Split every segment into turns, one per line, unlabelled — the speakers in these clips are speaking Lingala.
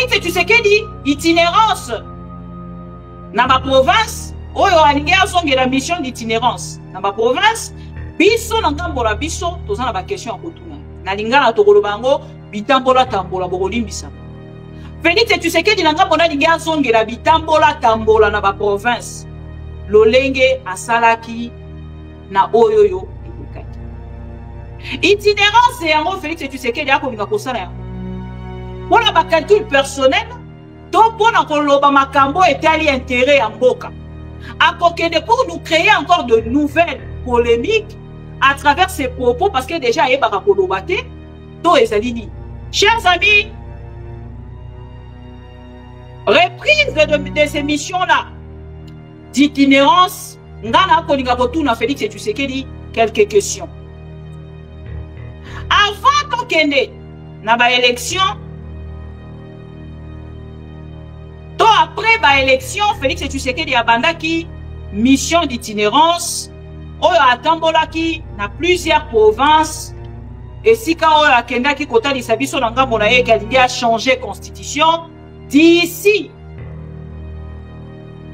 Félix Tshisekedi itinérance na ma province oyo alingi azonge la mission d'itinérance na ma province biso na ngambola biso toza na ba question ya kotuna na lingana tokoloba ngo bitambola tambola bokolimbisa Félix Tshisekedi na ngambola alingi azonge la bitambola tambola na ba province lolenge asalaki na oyo yo ekokaki itinérance yango Félix Tshisekedi akolinga kosala yango mpona bacalcul personnel to mpona koloba makambo etali intérêt ya mboka akokende pour nous créer encore de nouvelles polémiques à travers ses propos parce que déjà ayebaka koloba te to ezali nini. Chers amis, reprise de ces missions-là d'itinérance, ngana kolinga kotuna Félix Tshisekedi quelques questions. Avant tokende na ba élection to après ba élection Félix Tshisekedi abandaki mission d'itinérance oyo atambolaki na plusieurs provinces et sika oyo akendaki kotalisa biso na ngambo na ye kalingi a changer constitution d'ici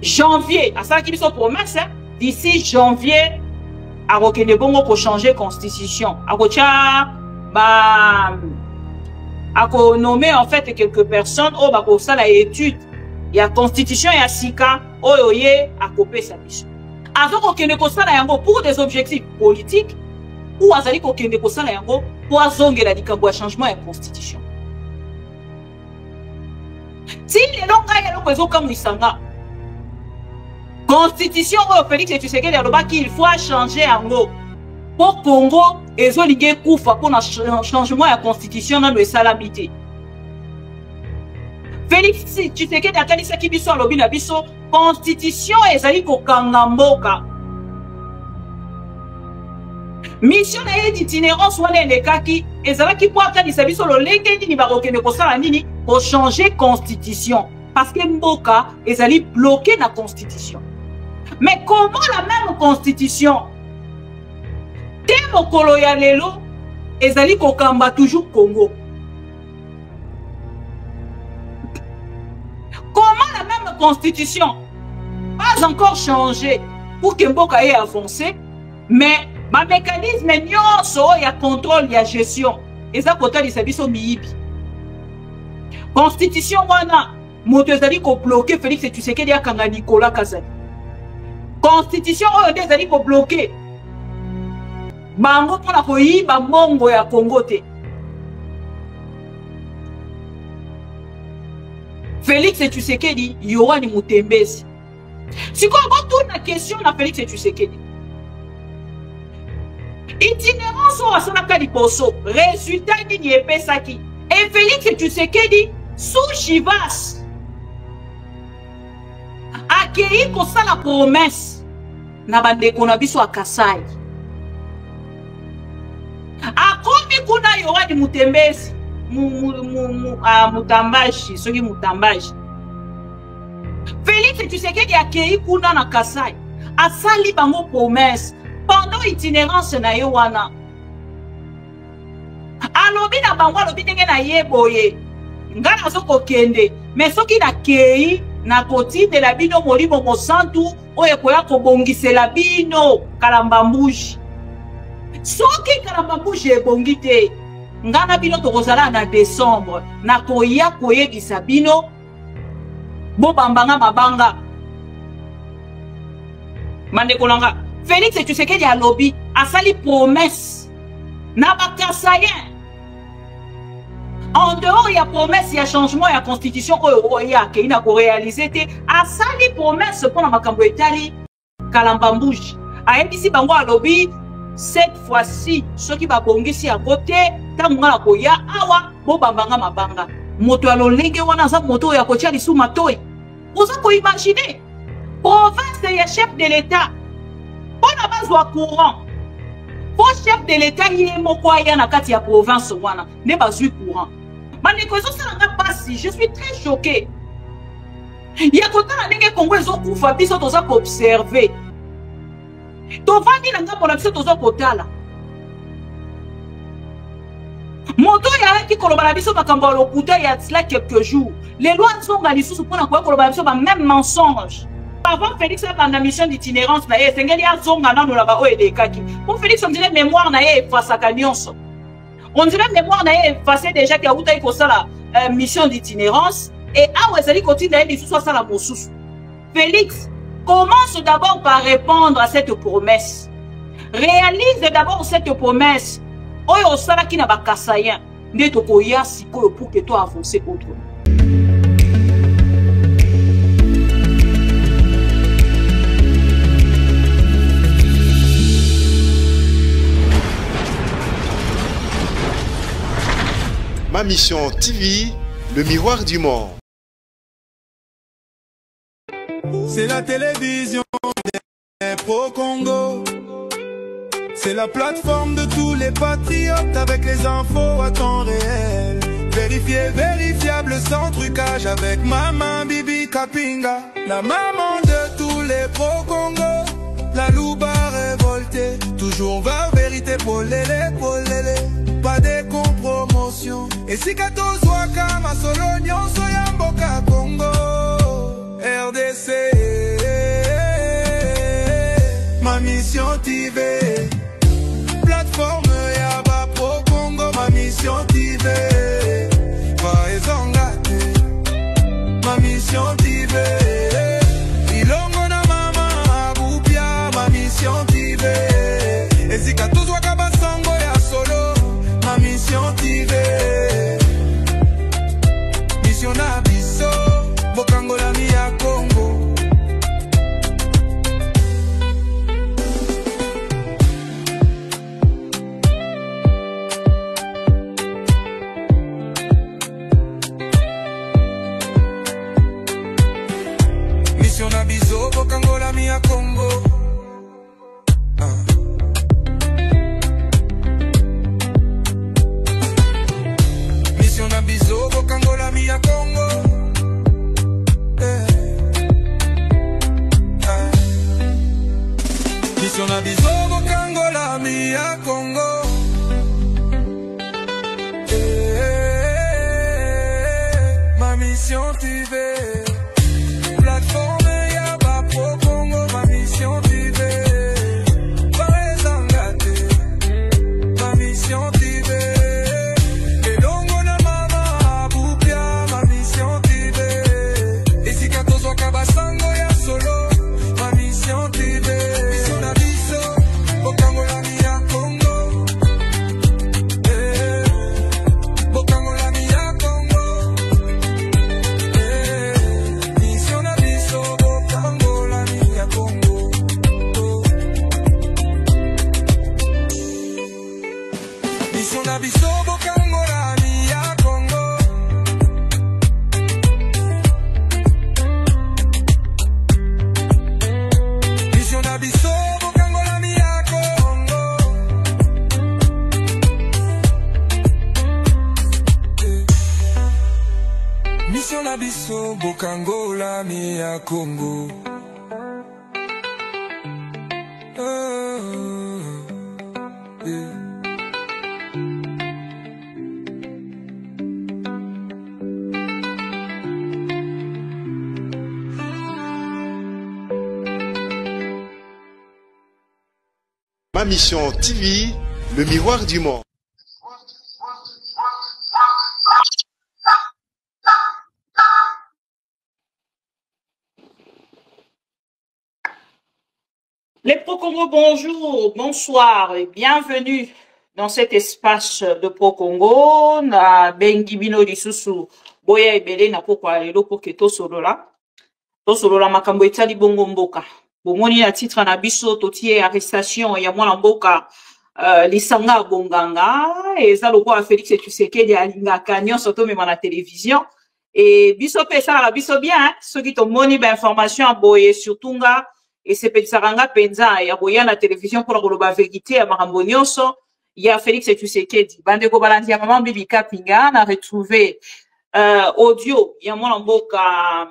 janvier asalaki biso promesse d'ici janvier akokende bongo ko changer constitution akotia akonommer en fait quelques personnes oyo bakosala étude ya constitution ya sika oyo ye akopesa biso azokokende kosala yango pour des objectifs politiques ou azali kokende kosala yango po azongela likambo ya changement ya constitution ti lelo ngai eloko ezokamwisanga constitution oyo Félix Tshisekedi alobaki il faut changer yango po Congo ezolingi ekufa mpona changement ya constitution nano esalami te Félix Tshisekedi akanisaki biso alobi na biso constitution ezali kokanga mboka mission na ye d'itinérance wana elekaki ezalaki po akanisa biso lolenge nini bakokende kosala nini kochanger constitution parce que mboka ezali bloqué na constitution. Mais comment la même constitution te mokolo ya lelo ezali kokamba toujours Congo? Comment la même constitution pas encore changé pour que mboka ait avancé, mais ma mécanisme nyonso ya contrôle ya gestion eza kotalisa biso miyibi constitution wana moto ezali ko bloquer Félix Tshisekedi akanga Nicolas Kazali constitution oyo nde ezali ko bloquer bango mpona koyiba mbongo ya Congo te. Félix Tshisekedi Yohani Mutembezi sikoyo botuna question na Félix Tshisekedi itinérance oyo asalaka liboso résultat nini epesaki et Félix Tshisekedi sous Chivas akei kosala promesse na bandeko na biso ya Kasai akomi kuna Yohani Mutembezi Mutambashi soki Mutambashi Félix Tshisekedi akei kuna na Kasai asali bango promesse pendant itinérance na ye wana alobi na bango alobi ndenge na ye boye nga nazokokende mais soki nakei nakotindela bino molimo mosantu oyo ekoya kobongisela bino kalambambushi soki kalambambushi ebongi te nga na bino tokozala na décembre nakoya koyebisa bino bobambanga mabanga mandeko nanga Félix Tshisekedi alobi asali promesse na bakasayen en dehors ya promesse ya changement ya constitution oyo ya keina ko réaliser te asali promesse mpona makambo etali kalambambushi ayebisi bango alobi cette fois-ci soki babongisi yango te ntango nga na koya awa bobambanga mabanga moto ya lolenge wana aza moto oyo akotia lisu matoi oza koimagine province ya chef de l'état mpona bazwa courant po chef de l'état ye moko aya na kati ya province wana nde bazwi courant bandeko ezosalanga pasi je suis très choqué ya kotala ndenge Congo ezokufa biso toza koobserve tovandi na ngambo na biso toza kotala Moto ya qui koloba biso makambo lokuta ya cela quelques jours. Les lois sont dans lisusu pour na koloba biso même mensonge. Avant Félix a dans la mission d'itinérance na ye sengeli azonga na no la ba o edekaki. Pour Félix on dirait mémoire na ye face à nyonso. On dirait mémoire na ye effacé déjà qu'il y a outa ko sala mission d'itinérance et awa ezali continue na lisusu sala mosusu. Félix commence d'abord par répondre à cette promesse. Réalise d'abord cette promesse. Oyo osala ki na bakasayen nde tokoya sikoyo pour que toi avancer autrement.
Ma mission TV, le miroir du monde.
C'est la télévision des pro-Congo. C'est la plateforme de tous les patriotes avec les infos à temps réel. Vérifié, vérifiable, sans trucage avec Maman Bibi Kapinga. La maman de tous les pro-Congo. La louba révoltée. Toujours va vérité pour l'élé, pas de compromotion. Et si Kato Zwaka, ma solonion, Soyamboka Congo. RDC, ma mission TV. Plateforme Yaba Pro Congo, ma mission TV. Paezongate, ma mission TV. Ilongo na mama Abupia, ma mission TV. Et si Kato Zwaka Basango ya solo, ma mission TV. Mission Abisso, Bokango la Mia Congo. Mission Abisso, Bokango la Mia Congo. Mission Abisso, Bokango la Mia Congo. Mission Abisso, Bokango la Mia Congo. Ma mission TV. Plateforme Yaba Pro Congo, ma mission TV. Paezangate, ma mission TV. Elongo na mama Abupia, ma mission TV. Et si Kato Zwaka Basango ya solo, ma mission TV. Mission Abisso, Bokango la Mia Congo. Bokango la Mia Congo. Mission Abisso, Bokango la Mia Congo. Mission Abisso, Bokango la Mia Congo. Mission Abisso, Bokango la Mia Congo. Mission Abisso, Bokango la Mia Congo.
Ma mission TV, le miroir du monde.
Les Pro-Congo, bonjour, bonsoir et bienvenue dans cet espace de Pro-Congo. Na bengi bino lisusu boya ebele na pokwa lelo pour que tosolola makambo etali bongo mboka. Bomoni na titre na biso totie arrestation ya mwana mboka lisanga bonganga eza lokola Félix Tshisekedi alingaka nyonso tomema na télévision et biso pesa la biso bien soki tomoni ba information boye surtout nga et c'est pensaranga penza ya boya na télévision pour koloba vérité ya makambo nyonso ya Félix Tshisekedi bandeko balandi ya maman Bibi Kapinga na retrouver audio ya mwana mboka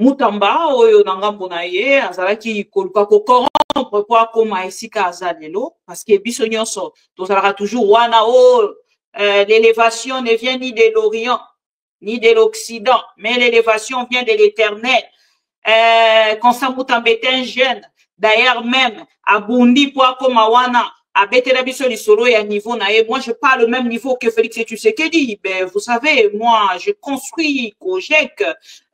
Mutamba oyo na ngambo na ye azalaki koluka ko corrompre po akoma esika azalelo parce que biso nyonso tozalaka toujours wana o l'élévation ne vient ni de l'Orient, ni de l'Occident, mais l'élévation vient de l'Éternel. Constant Moutambe est un jeune, d'ailleurs même, à Bundi, Poakomawana, à Betelabiso Lisolo et à niveau nae. Moi, je parle au même niveau que Félix Tshisekedi. Ben, vous savez, moi, je construis Kojek,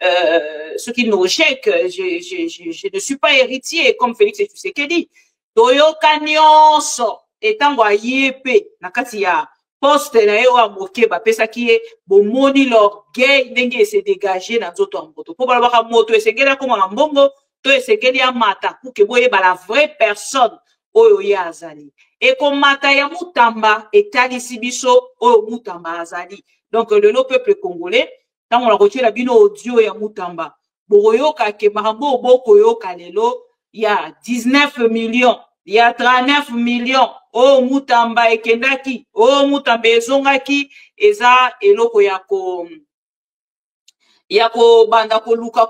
ce qui nous GEC, je ne suis pas héritier comme Félix Tshisekedi. Toyoka nyonso, etango ayepe, nakati ya poste na yo amoke bapesa ki ye bomoni l'orgueil ndenge se dégager na nzoto ya moto po balobaka moto esengeli akoma na mbongo to esengeli amata kuke boyeba la vraie personne oyo ye azali ekomata ya Mutamba etalisi biso oyo Mutamba azali. Donc le peuple congolais ntango na kotiela bino audio ya Mutamba bokoyoka ke makambo bokoyoka lelo ya 19 millions, il y a 39 millions. Oh Mutamba ekendaki, oh Mutamba ezongaki, eza eloko yako banda koluka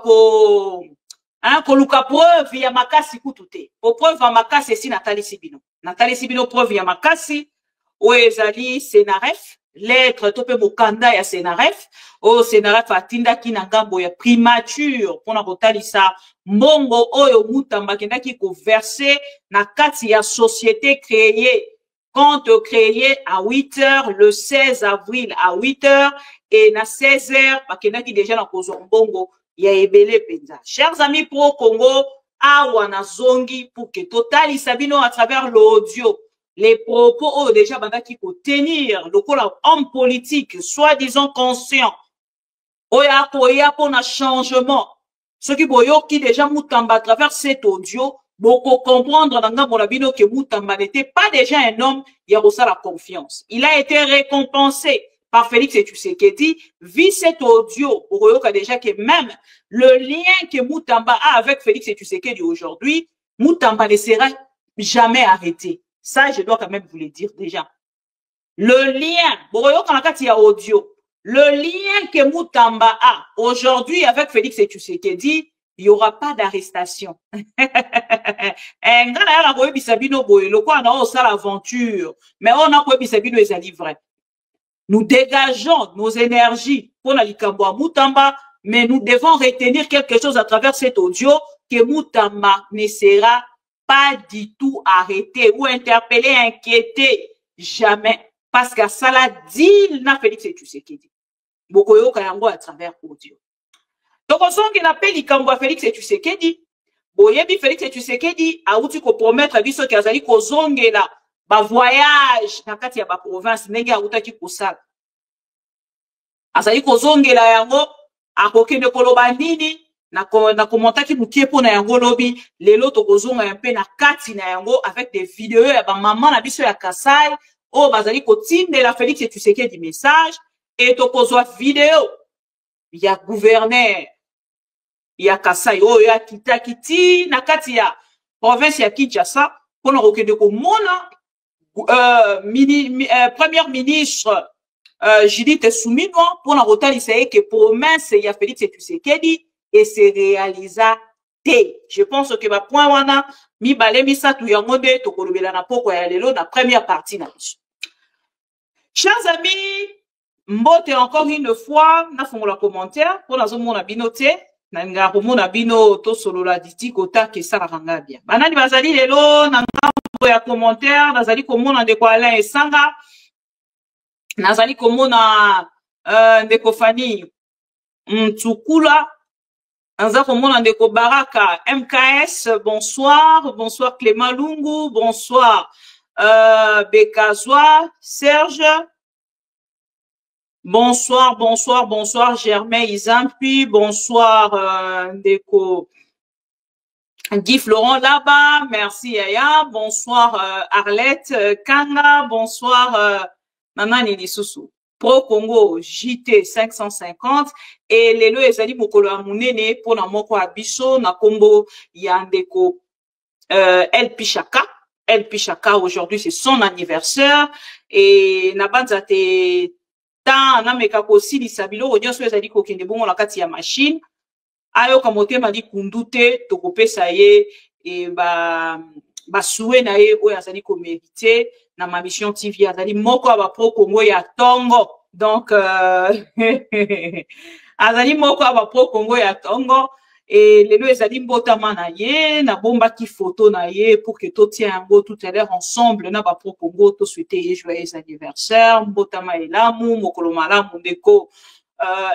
koluka preuve ya makasi kutute. Po preuve ya makasi esi natalisi bino. Natalisi bino preuve ya makasi, o ezali Senaref, lettre tope mokanda ya Senaref, o Senaref atindaki na ngambo ya primature pona kotalisa mbongo oyo Mutamba kendaki ko verser na kati ya société créée, compte créé à 8h le 16 avril à 8h et na 16h bakendaki déjà na kozwa mbongo ya ebele penza. Chers amis pro Congo, awa na zongi pour que totalisa bino à travers l'audio les propos oh, déjà bandaki ko tenir lokola homme politique soi-disant conscient oya koya pona changement ce qui boyoki déjà Mutamba à travers cet audio beaucoup comprendre dans ngambo na bino que Mutamba n'était pas déjà un homme ya la confiance. Il a été récompensé par Félix Tshisekedi vit cet audio boyoka déjà que même le lien que Mutamba a avec Félix Tshisekedi aujourd'hui Mutamba ne sera jamais arrêté. Ça, je dois quand même vous le dire déjà. Le lien, audio, le lien que Mutamba a aujourd'hui avec Félix Tshisekedi, il n'y aura pas d'arrestation. Mais on a vrai. Nous dégageons nos énergies pour la Mutamba, mais nous devons retenir quelque chose à travers cet audio que Mutamba ne sera pas du tout arrêté ou interpellé, inquiété, jamais. Parce que ça l'a dit, n'a Félix Tshisekedi. Bokoyo kayango à travers audio. Donc, on sent qu'il appelle Ikambo Félix Tshisekedi. Boyebi Félix Tshisekedi a outi ko promettre biso ki azali ko zongela ba voyage na kati ya ba province ndenge a utaki kosala. Azali ko zongela yango akokende koloba nini na komontaki mukie pona yango lobi lelo tokozonga un peu na kati na yango avec des vidéos ya ba maman na biso ya Kasai o bazali kotindela Félix Tshisekedi message et tokozwa vidéo ya gouverneur ya Kasai o ya Kitakiti na kati ya province ya Kinshasa pona kokende komona premier ministre Judith Suminwa pona kotalisa ke promesse ya Félix Tshisekedi et se réalisa té. Je pense que ma point wana mi balé mi satu yango de tokolobela na poko ya lelo na première partie na biso. Chers amis, mbote encore une fois na fongola commentaire pour nazo mona bino te na ngako mona bino to solola ditiko ta ke sala ranga bien. Banani bazali lelo na ngambo ya commentaire nazali komona ndeko Alain Esanga nazali komona ndeko Fani Mtsukula Anza Mona Ndeko Baraka, MKS, bonsoir. Bonsoir Clément Lungu, bonsoir Bekazoa, Serge. Bonsoir, bonsoir, bonsoir Germain Izampi, bonsoir Ndeko Guy Florent là-bas, merci Yaya, bonsoir Arlette Kanga, bonsoir Nana Nini Soussou. Pro Congo JT 550 et lelo ezali mokolo ya munene pona moko abiso na kombo ya ndeko El Pichaka aujourd'hui c'est son anniversaire et na banza te ta na meka ko silisa biloko nyonso ezali kokende bongo na kati ya machine ayo ka motema li kundute tokopesa ye e ba basoué na ye oyo azali ko mérité na ma mission TV azali moko ya ba pro Congo ya tongo donc azali moko ya ba pro Congo ya tongo et lelo ezali mbotama na ye na bombaki photo na ye pour que totia yango tout à l'heure ensemble na ba pro Congo to souhaiter ye joyeux anniversaire mbotama elamu mokolo malamu ndeko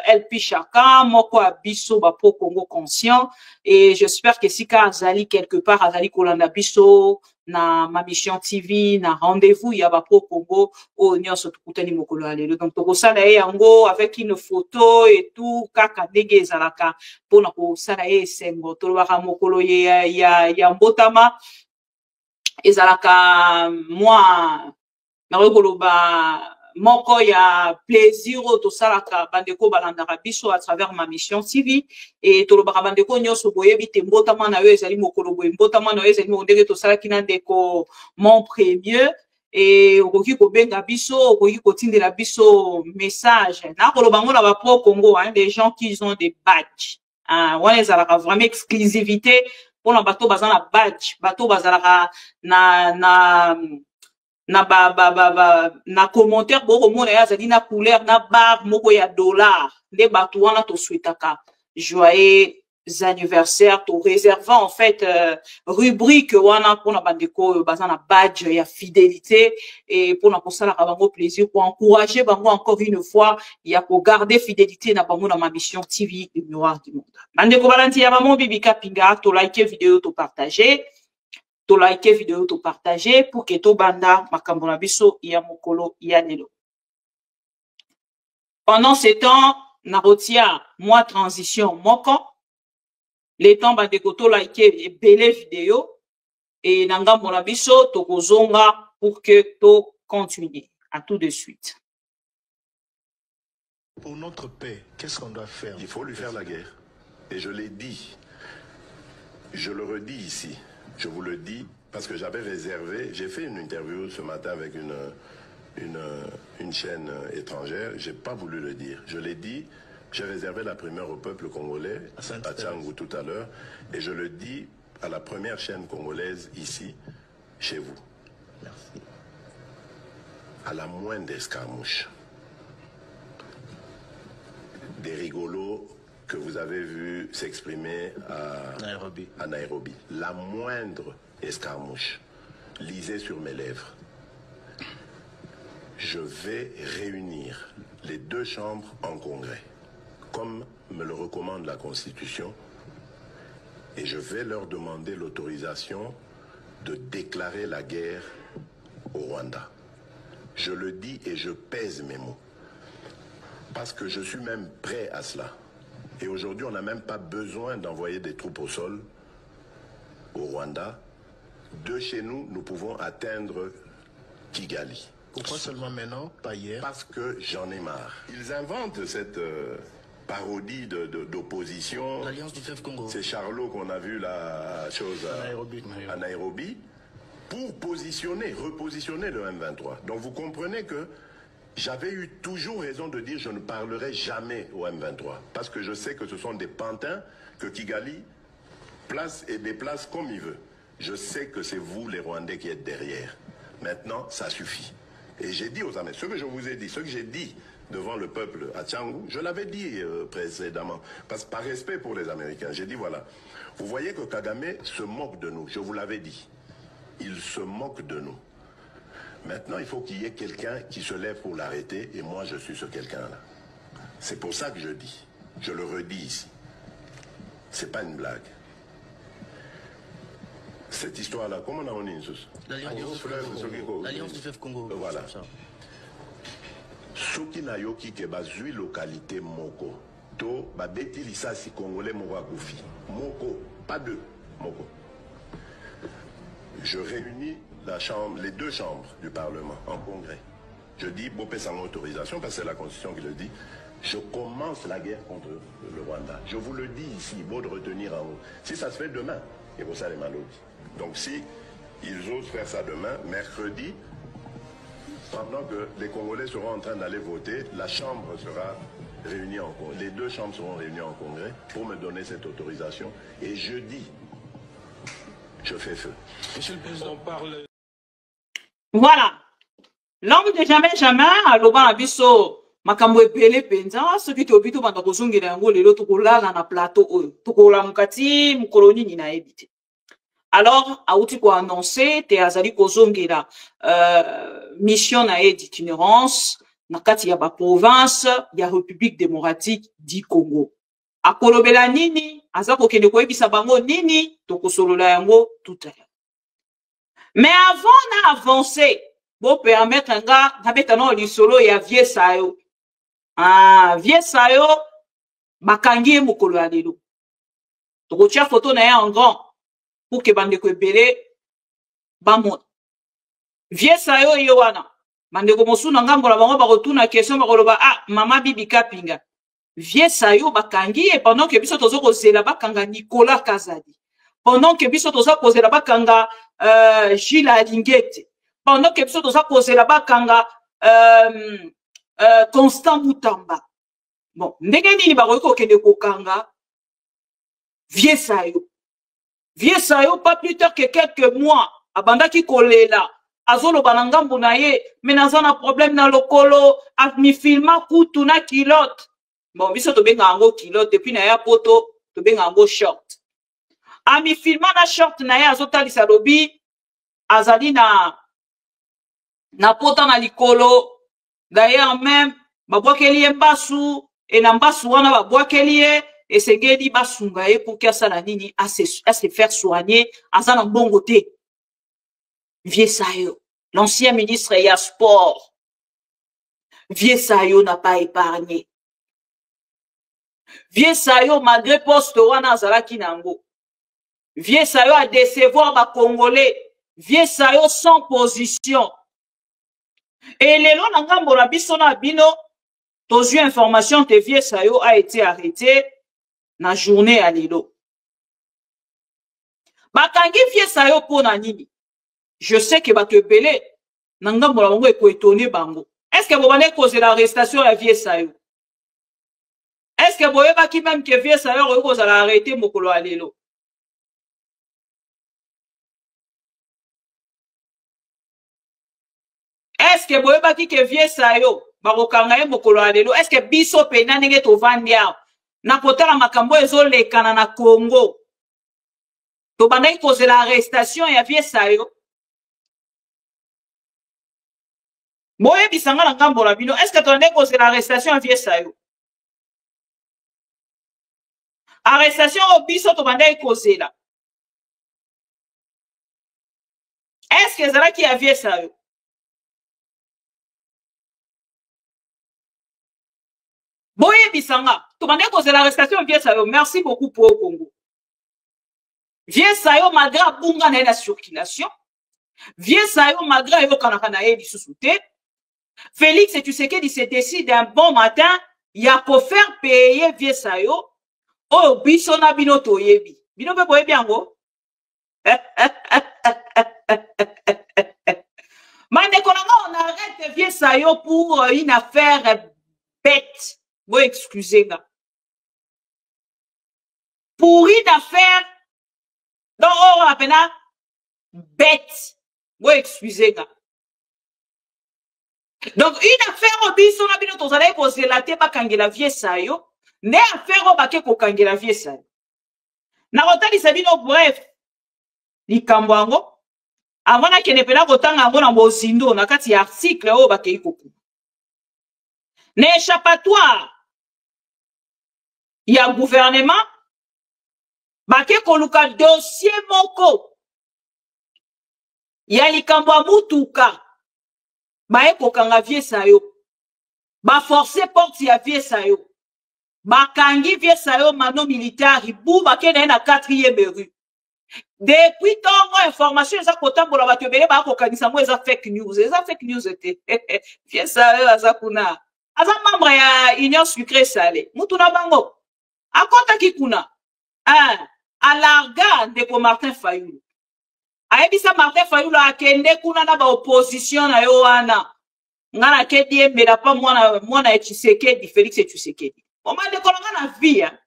LP chacun moko abiso ba pro Congo conscient et j'espère que si ka azali quelque part azali kolanda biso na ma mission TV na rendez-vous ya ba pro Congo o nyonso tukutani mokolo alelo donc tokosala ye yango avec une photo et tout kaka ndenge ezalaka pona kosala ye esengo tolobaka mokolo ya mbotama ezalaka moi na koloba moko ya plaisir to salaka bandeko balandaka biso à travers ma mission TV et tolobaka bandeko nyonso boyebi te mbotama na yo ezali mokolo boye mbotama na yo ezali ndenge to salaki na ndeko mon premier et okoki kobenga biso okoki kotindela biso message na koloba ngo na ba pro Congo hein des gens qui ont des badges wana ezalaka vraiment exclusivité pona bato bazana badge bato bazalaka na commentaire boko mona ya zali na couleur na barre moko ya dollar nde bato wana to souhaitaka joyeux anniversaire to réserver en fait rubrique wana pona bandeko bazana badge ya fidélité et pona kosala ka bango plaisir pour encourager bango encore une fois ya ko garder fidélité na bango na ma mission TV le miroir du monde bandeko balanti ya maman bibika pinga to like vidéo to partager to like vidéo to partager pour que to banda makambo na biso ya mokolo ya lelo. Pendant ce temps na rotia moi transition moko les temps bandeko to like belle vidéo et na ngambo na biso to kozonga pour que to continuer. À tout de suite.
Pour notre paix, qu'est-ce qu'on doit faire?
Il faut lui faire la guerre. Et je l'ai dit, je le redis ici. Je vous le dis parce que j'avais réservé, j'ai fait une interview ce matin avec une chaîne étrangère, j'ai pas voulu le dire. Je l'ai dit, j'ai réservé la primeur au peuple congolais, à Tchangou tout à l'heure, et je le dis à la première chaîne congolaise ici, chez vous.
Merci.
À la moindre escarmouche, des rigolos que vous avez vu s'exprimer à Nairobi. La moindre escarmouche, lisez sur mes lèvres. Je vais réunir les deux chambres en congrès, comme me le recommande la Constitution, et je vais leur demander l'autorisation de déclarer la guerre au Rwanda. Je le dis et je pèse mes mots, parce que je suis même prêt à cela. Et aujourd'hui, on n'a même pas besoin d'envoyer des troupes au sol au Rwanda. De chez nous, nous pouvons atteindre Kigali.
Pourquoi seulement maintenant, pas hier?
Parce que j'en ai marre. Ils inventent cette parodie d'opposition.
L'Alliance du Fleuve Congo.
C'est Charlot qu'on a vu la chose à Nairobi pour repositionner le M23. Donc vous comprenez que j'avais eu toujours raison de dire je ne parlerai jamais au M23 parce que je sais que ce sont des pantins que Kigali place et déplace comme il veut. Je sais que c'est vous les Rwandais qui êtes derrière. Maintenant, ça suffit. Et j'ai dit aux Américains, ce que je vous ai dit, ce que j'ai dit devant le peuple à Tchangou, je l'avais dit précédemment, parce que par respect pour les Américains, j'ai dit voilà, vous voyez que Kagame se moque de nous, je vous l'avais dit. Il se moque de nous. Maintenant, il faut qu'il y ait quelqu'un qui se lève pour l'arrêter, et moi, je suis ce quelqu'un-là. C'est pour ça que je dis. Je le redis ici. C'est pas une blague. Cette histoire-là, comment on a une sous?
L'Alliance du Fleuve Congo.
Voilà. Soki na yoki ke bazui localité moko. To babeti lisasi congolais moko akufi. Moko, pas deux. Moko. Je réunis les deux chambres du Parlement en congrès. Je dis, Bopé sans autorisation, parce que c'est la Constitution qui le dit, je commence la guerre contre le Rwanda. Je vous le dis ici, beau de retenir en haut. Si ça se fait demain, et pour ça les maladies. Donc si ils osent faire ça demain, mercredi, pendant que les Congolais seront en train d'aller voter, la Chambre sera réunie en congrès. Les deux chambres seront réunies en congrès pour me donner cette autorisation. Et jeudi, je fais feu.
Monsieur le Président, parle.
Voilà. L'homme de jamais, aloba na biso, makambo ebele penza, soki tobi to banda kozongela yango lelo tokolala na plateau oyo. Tokola mukati mukoloni ni na ebite. Alors, auti ko annoncer te azali kozongela mission na d'itinérance na kati ya ba province ya République démocratique du Congo. Akolobela nini, azako kende koyebisa bango nini, tokosolola yango tout à l'heure. Mais avant d'avancer, bon permettre nga ngabetano lisolo ya vie sayo. Ah, vie sayo bakangi mukolo ya lelo. Tokotia photo na ya en grand pour que bande ko ebele bamon. Vie sayo yo wana. Bande ko mosuna ngambo la bango ba retourna question ba koloba ah mama bibi kapinga. Vie sayo bakangi et pendant que biso tozo ko zela bakanga Nicolas Kazadi. Pendant que biso tozo ko zela bakanga Gilles Alingete. Pendant que biso toza posé là-bas kanga Constant Mutamba. Bon, ndenge nini bakoki kokende kokanga vie sayo. Vie sayo pas plus tard que quelques mois abandaki kolela azoloba na ngambo na ye mais naza na problème na lokolo mi filma kutu na kilote. Bon, biso tobenga yango kilote depuis na ya poto tobenga yango short. Mi filma na short na ye azotalisa lobi azali na pota na likolo d'ailleurs même babwakeli ye mbasu et na mbasu wana babwakeli ye esengeli basunga ye pour qu'il sala nini à se faire soigner azana mbongo te. Vie sayo l'ancien ministre ya sport Vie sayo n'a pas épargné. Vie sayo malgré poste wana azalaki nango. Vie sayo a décevoir ba Congolais. Vie sayo sans position. Et lelo na ngambo na biso na bino tozu information que Vie sayo a été arrêté na journée à lelo. Bakangi Vie sayo pona nini? Je sais que bato ebele na ngambo na bango eko étonné bango. Est-ce que bobane cause l'arrestation ya Vie sayo? Est-ce que boyebaki même que Vie sayo oyo kozala arrêté mokolo ya lelo? Est-ce que boyebaki que Vie sayo bakokanga ye mokolo ya lelo? Est-ce que biso pena ndenge tovandi awa na kotala makambo ezolekana na Congo tobandaki kozela arrestation ya Vie sayo? Boyebisanga na ngambo na bino, est-ce que tobandaki kozela arrestation ya Vie sayo? Arrestation o biso tobandaki kozela, est-ce que ezalaki ya Vie sayo? Boye bisanga, tobandaki kozela arrestation Vie sayo. Merci beaucoup pour au Congo. Vie sayo malgré bunga na la circulation. Vie sayo malgré yo kanaka na ye lisusu te. Félix Tshisekedi se décide un bon matin, ya ko faire payer Vie sayo. Oh biso na bino toyebi. Bino pe boyebi yango. Mande konanga on arrête Vie sayo pour une affaire bête. Vous excusez-moi. Pour une affaire, donc on appelle bête. Vous excusez-moi. Donc une affaire au biso na bino tozala poser la te bakangela Vie sayo, ne affaire au bake ko kangela Vie sayo. Na rotali sabino bref. Likambo yango avant que ne pena kotanga ngo na bozindo na kati ya article o bake ikoku. N'échappatoire. Il y a un gouvernement, bake koluka dossier moko. Il y a likambo mutuka. Bae kokanga Vie sayo. Ba forcer porte ya Vie sayo. Bakangi Vie sayo mano militaire bu bake na 4e rue. Depuis tant information eza kotambola bato ebele ba kokanisa mo eza fake news. Eza fake news ete. Vie sayo azakuna. Aza membre ya Union Sucré Salé. Mutuna bango. Akota kikuna. Alarga ndeko Martin Fayulu. Aebisa Martin Fayulu akende kuna na ba opposition na yo wana. Ngana kedi mbela pa mwana Tshisekedi, Félix Tshisekedi. Oma ndeko ngana via.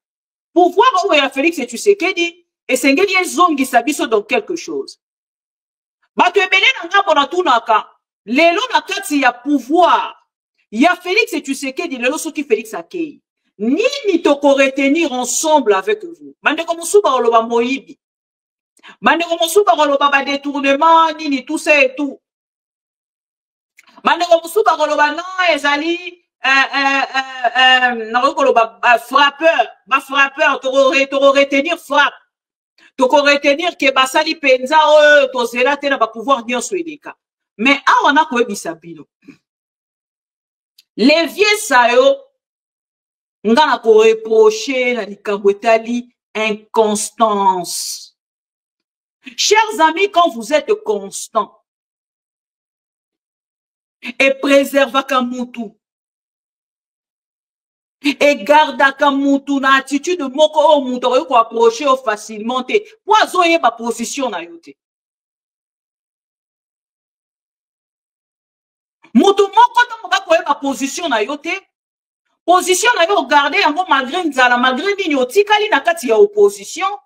Pouvoir oyo ya Félix Tshisekedi et sengeli ezongi sabiso dans quelque chose. Bato ebele na ngambo na tunaka, lelo na kati ya pouvoir, ya Félix et Tshisekedi lelo soki Félix akei. Nini toko retenir ensemble avec vous? Bandeko musuba oloba moyibi. Bandeko musuba oloba ba détournement, nini tout ça et tout. Bandeko musuba oloba non ezali frappeur, toko retenir frappe. Toko retenir que basali penza to zela te na ba pouvoir nyonso eleka. Mais awa na ko ebisa bino. Les vieux sayo nga na ko reprocher na likambo etali inconstance. Chers amis, quand vous êtes constants et préservez mutu et gardaka mutu na attitude moko o mutu ko approcher facilement te poizo ye ba position na yote mutu moko to moka ko ye ba position na yote position na yo garder yango malgré nzala malgré nini otikali na kati ya opposition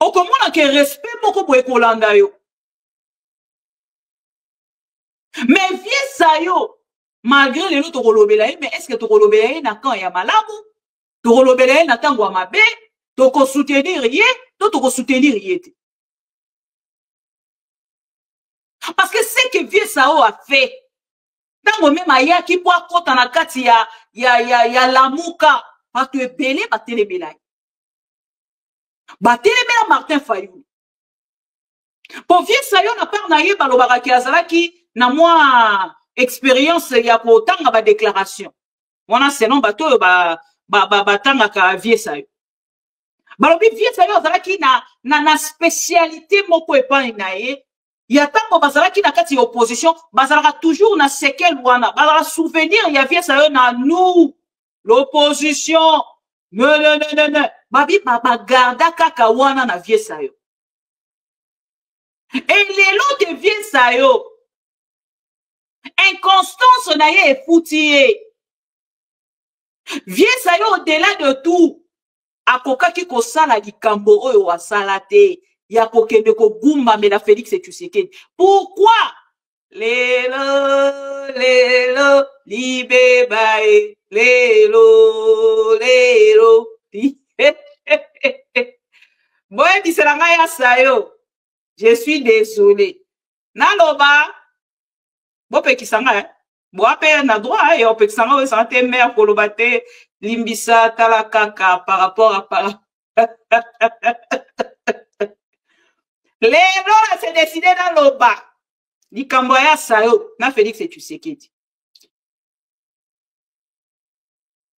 okomona ke respect moko boye kolanda yo mais vie sa yo malgré les autres rolobelaye, mais est-ce que tu rolobelaye na kan ya malabu? Tu rolobelaye na tango ya mabe? Tu ko soutenir rien? Tu ko soutenir rien? Parce que c'est que vieux Sao a fait. Tango même aya ki po akota na kati ya lamuka, pa tu ebele ba telebelaye. Ba telebela Martin Fayulu. Pour vieux Sao na part na ye balobaka ki azalaki na moi expérience ya ko tanga ba déclaration wana selon bato tanga ka vie sa yo balobi vie sa yo azalaki na spécialité moko epai na ye ya tango bazalaki na kati opposition bazalaka toujours na séquelle wana bazala souvenir ya vie sa yo na nous l'opposition non babi garda kaka wana na vie sa yo et les lots de vie sa yo inconstance na ye efoutie. Vie sa yo au-delà de tout. Akokaki ko sala likambo oyo asala te. Ya kokende ko gumba me la Félix et Tshisekedi. Pourquoi? Lelo, libe bae, lelo. Boye biselanga ya sayo. Je suis désolé. Naloba bo pekisanga bo ape na droit et opekisanga we santé mère kolobate limbisa tala kaka par rapport à les gens se décidé dans le bas likambo ya sayo na Félix et Tshisekedi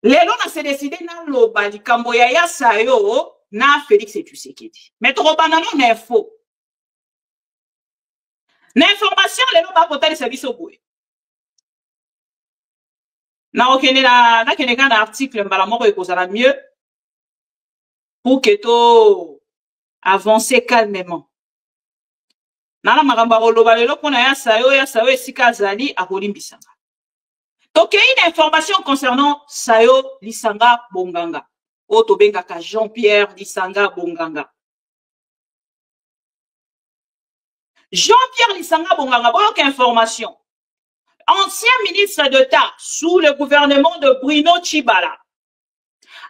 les gens se décidé dans le bas likambo ya sayo na Félix et Tshisekedi mais trop banano n'est faux. L'information, les gens vont voter les services au bout. Na okene na kene kan article mbala moko ekozala mieux pour que to avancer calmement. Na makambo koloba lelo pona ya sayo esika azali akolimbisanga. Donc une information concernant Sayo Lisanga Bonganga. Oto bengaka Jean-Pierre Lisanga Bonganga. Jean-Pierre Lisanga Bonganga, bonne information. Ancien ministre d'État sous le gouvernement de Bruno Tshibala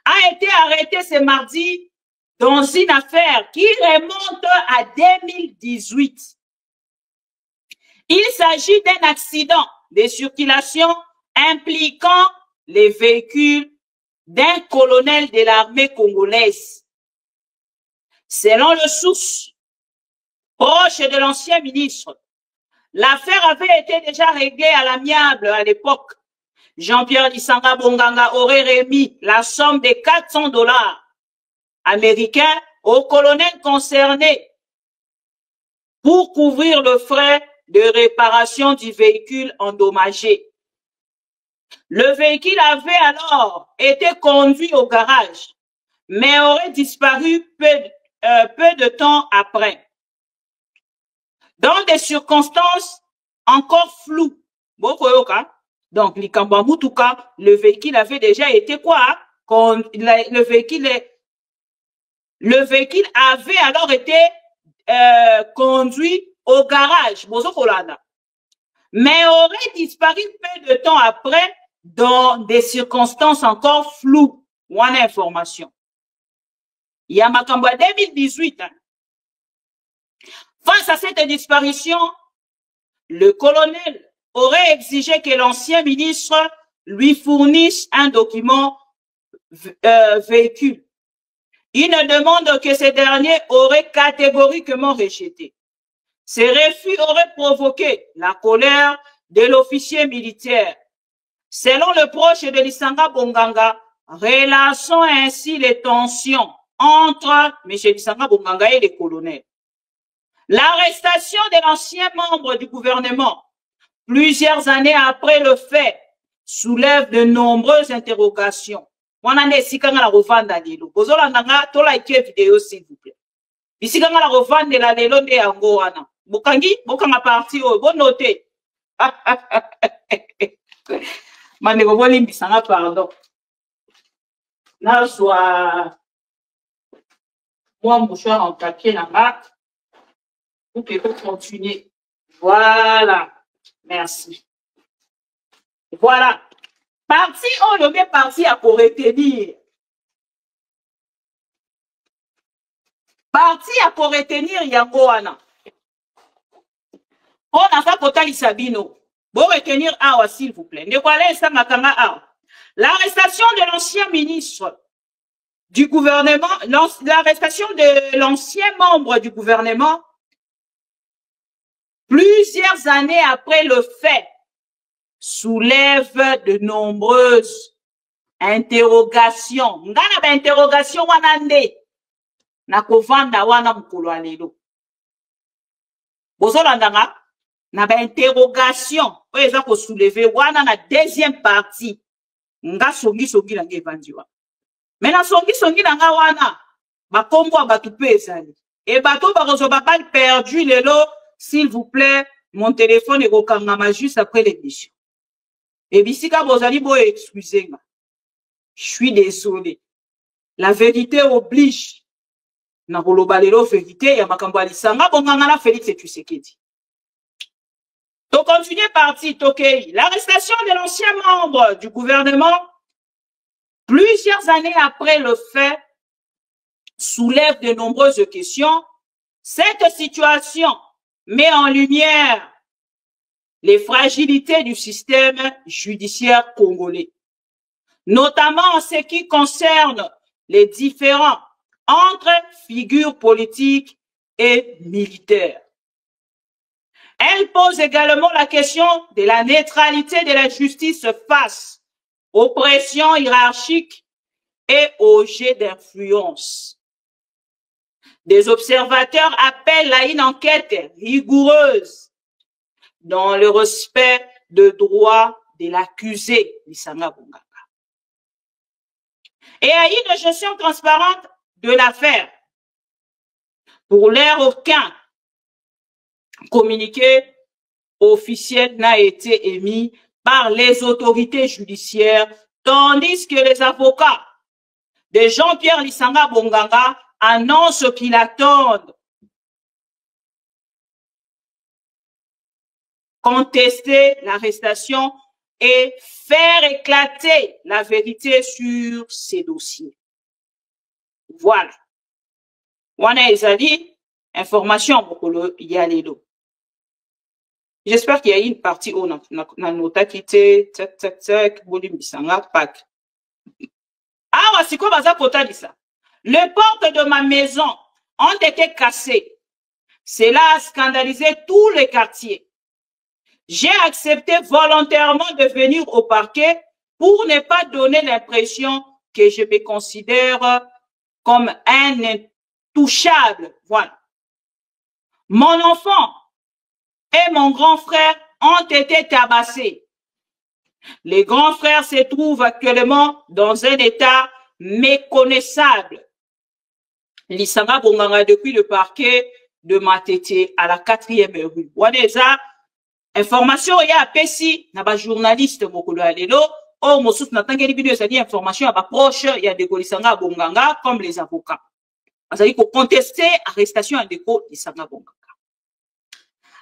a été arrêté ce mardi dans une affaire qui remonte à 2018. Il s'agit d'un accident de circulation impliquant les véhicules d'un colonel de l'armée congolaise. Selon le source proche de l'ancien ministre, l'affaire avait été déjà réglée à l'amiable à l'époque. Jean-Pierre Lisanga Bonganga aurait remis la somme de $400 américains au colonel concerné pour couvrir le frais de réparation du véhicule endommagé. Le véhicule avait alors été conduit au garage, mais aurait disparu peu de temps après. Dans des circonstances encore floues. Donc, le véhicule avait déjà été quoi? Le véhicule Le véhicule avait alors été conduit au garage, mais aurait disparu peu de temps après dans des circonstances encore floues. Ou en information. Il y a Makamba 2018. Hein. Face à cette disparition, le colonel aurait exigé que l'ancien ministre lui fournisse un document véhicule. Une demande que ce dernier aurait catégoriquement rejetée. Ces refus auraient provoqué la colère de l'officier militaire. Selon le proche de Lisanga Bonganga, relançant ainsi les tensions entre M. Lisanga Bonganga et les colonels. L'arrestation de l'ancien membre du gouvernement, plusieurs années après le fait, soulève de nombreuses interrogations. Ici, quand la revendre lelo. Bozolandanga, to like vidéo s'il vous plaît. Ici, quand la revendre la lelo de Angoana. Bokangi, bokanga parti o, bon noté. Mandeko boli mbisanga pardon. Là, soit moi, mouchoir en papier là-bas. Vous pouvez continuer. Voilà. Merci. Voilà. Parti, on le met parti à pour retenir. Parti à pour retenir Yangoana. On a fait Kotali Sabino. Bon retenir Awa, s'il vous plaît. Ne voilà ça, Makanga Awa. L'arrestation de l'ancien ministre du gouvernement, l'arrestation de l'ancien membre du gouvernement, plusieurs années après le fait, soulève de nombreuses interrogations. Ngana ba interrogation wanande na kovanda wana mukolo alelo. Bozolandanga na ba interrogation oyo eza ko soulever wana na deuxième partie. Nga songi na ngevandiwa. Mais na songi na nga wana ba kombo batu pe ezali. Et bato ba rezo ba balle perdu lelo, s'il vous plaît, mon téléphone est kokangama juste après l'émission. Et bisika bozali boye excusez-moi. Je suis désolé. La vérité oblige. Na koloba lelo vérité ya makambo alisanga bonganga na Félix Tshisekedi. Donc, continuez parti, Tokei. L'arrestation de l'ancien membre du gouvernement, plusieurs années après le fait, soulève de nombreuses questions. Cette situation met en lumière les fragilités du système judiciaire congolais, notamment en ce qui concerne les différends entre figures politiques et militaires. Elle pose également la question de la neutralité de la justice face aux pressions hiérarchiques et aux jets d'influence. Des observateurs appellent à une enquête rigoureuse dans le respect de droits de l'accusé, Lisanga Bonganga, et à une gestion transparente de l'affaire. Pour l'heure, aucun communiqué officiel n'a été émis par les autorités judiciaires, tandis que les avocats de Jean-Pierre Lisanga Bonganga annoncent qu'ils attendent contester l'arrestation et faire éclater la vérité sur ces dossiers. Voilà. Wana ezali information mokolo yalelo. J'espère qu'il y a une partie où na nota kité tac boli bisanga pak. Ah wasiko baza kota lisa. Les portes de ma maison ont été cassées. Cela a scandalisé tous les quartiers. J'ai accepté volontairement de venir au parquet pour ne pas donner l'impression que je me considère comme un intouchable. Voilà. Mon enfant et mon grand frère ont été tabassés. Les grands frères se trouvent actuellement dans un état méconnaissable. Lisanga Bonganga depuis le parquet de Matete à la 4e rue. Wadeza, information ya pesi na ba journaliste mokolo alelo o mosusu na tangeli bino ezali information ya ba proche ya de Lisanga Bonganga comme les avocats. azali ko contester arrestation ya ndeko Lisanga Bonganga.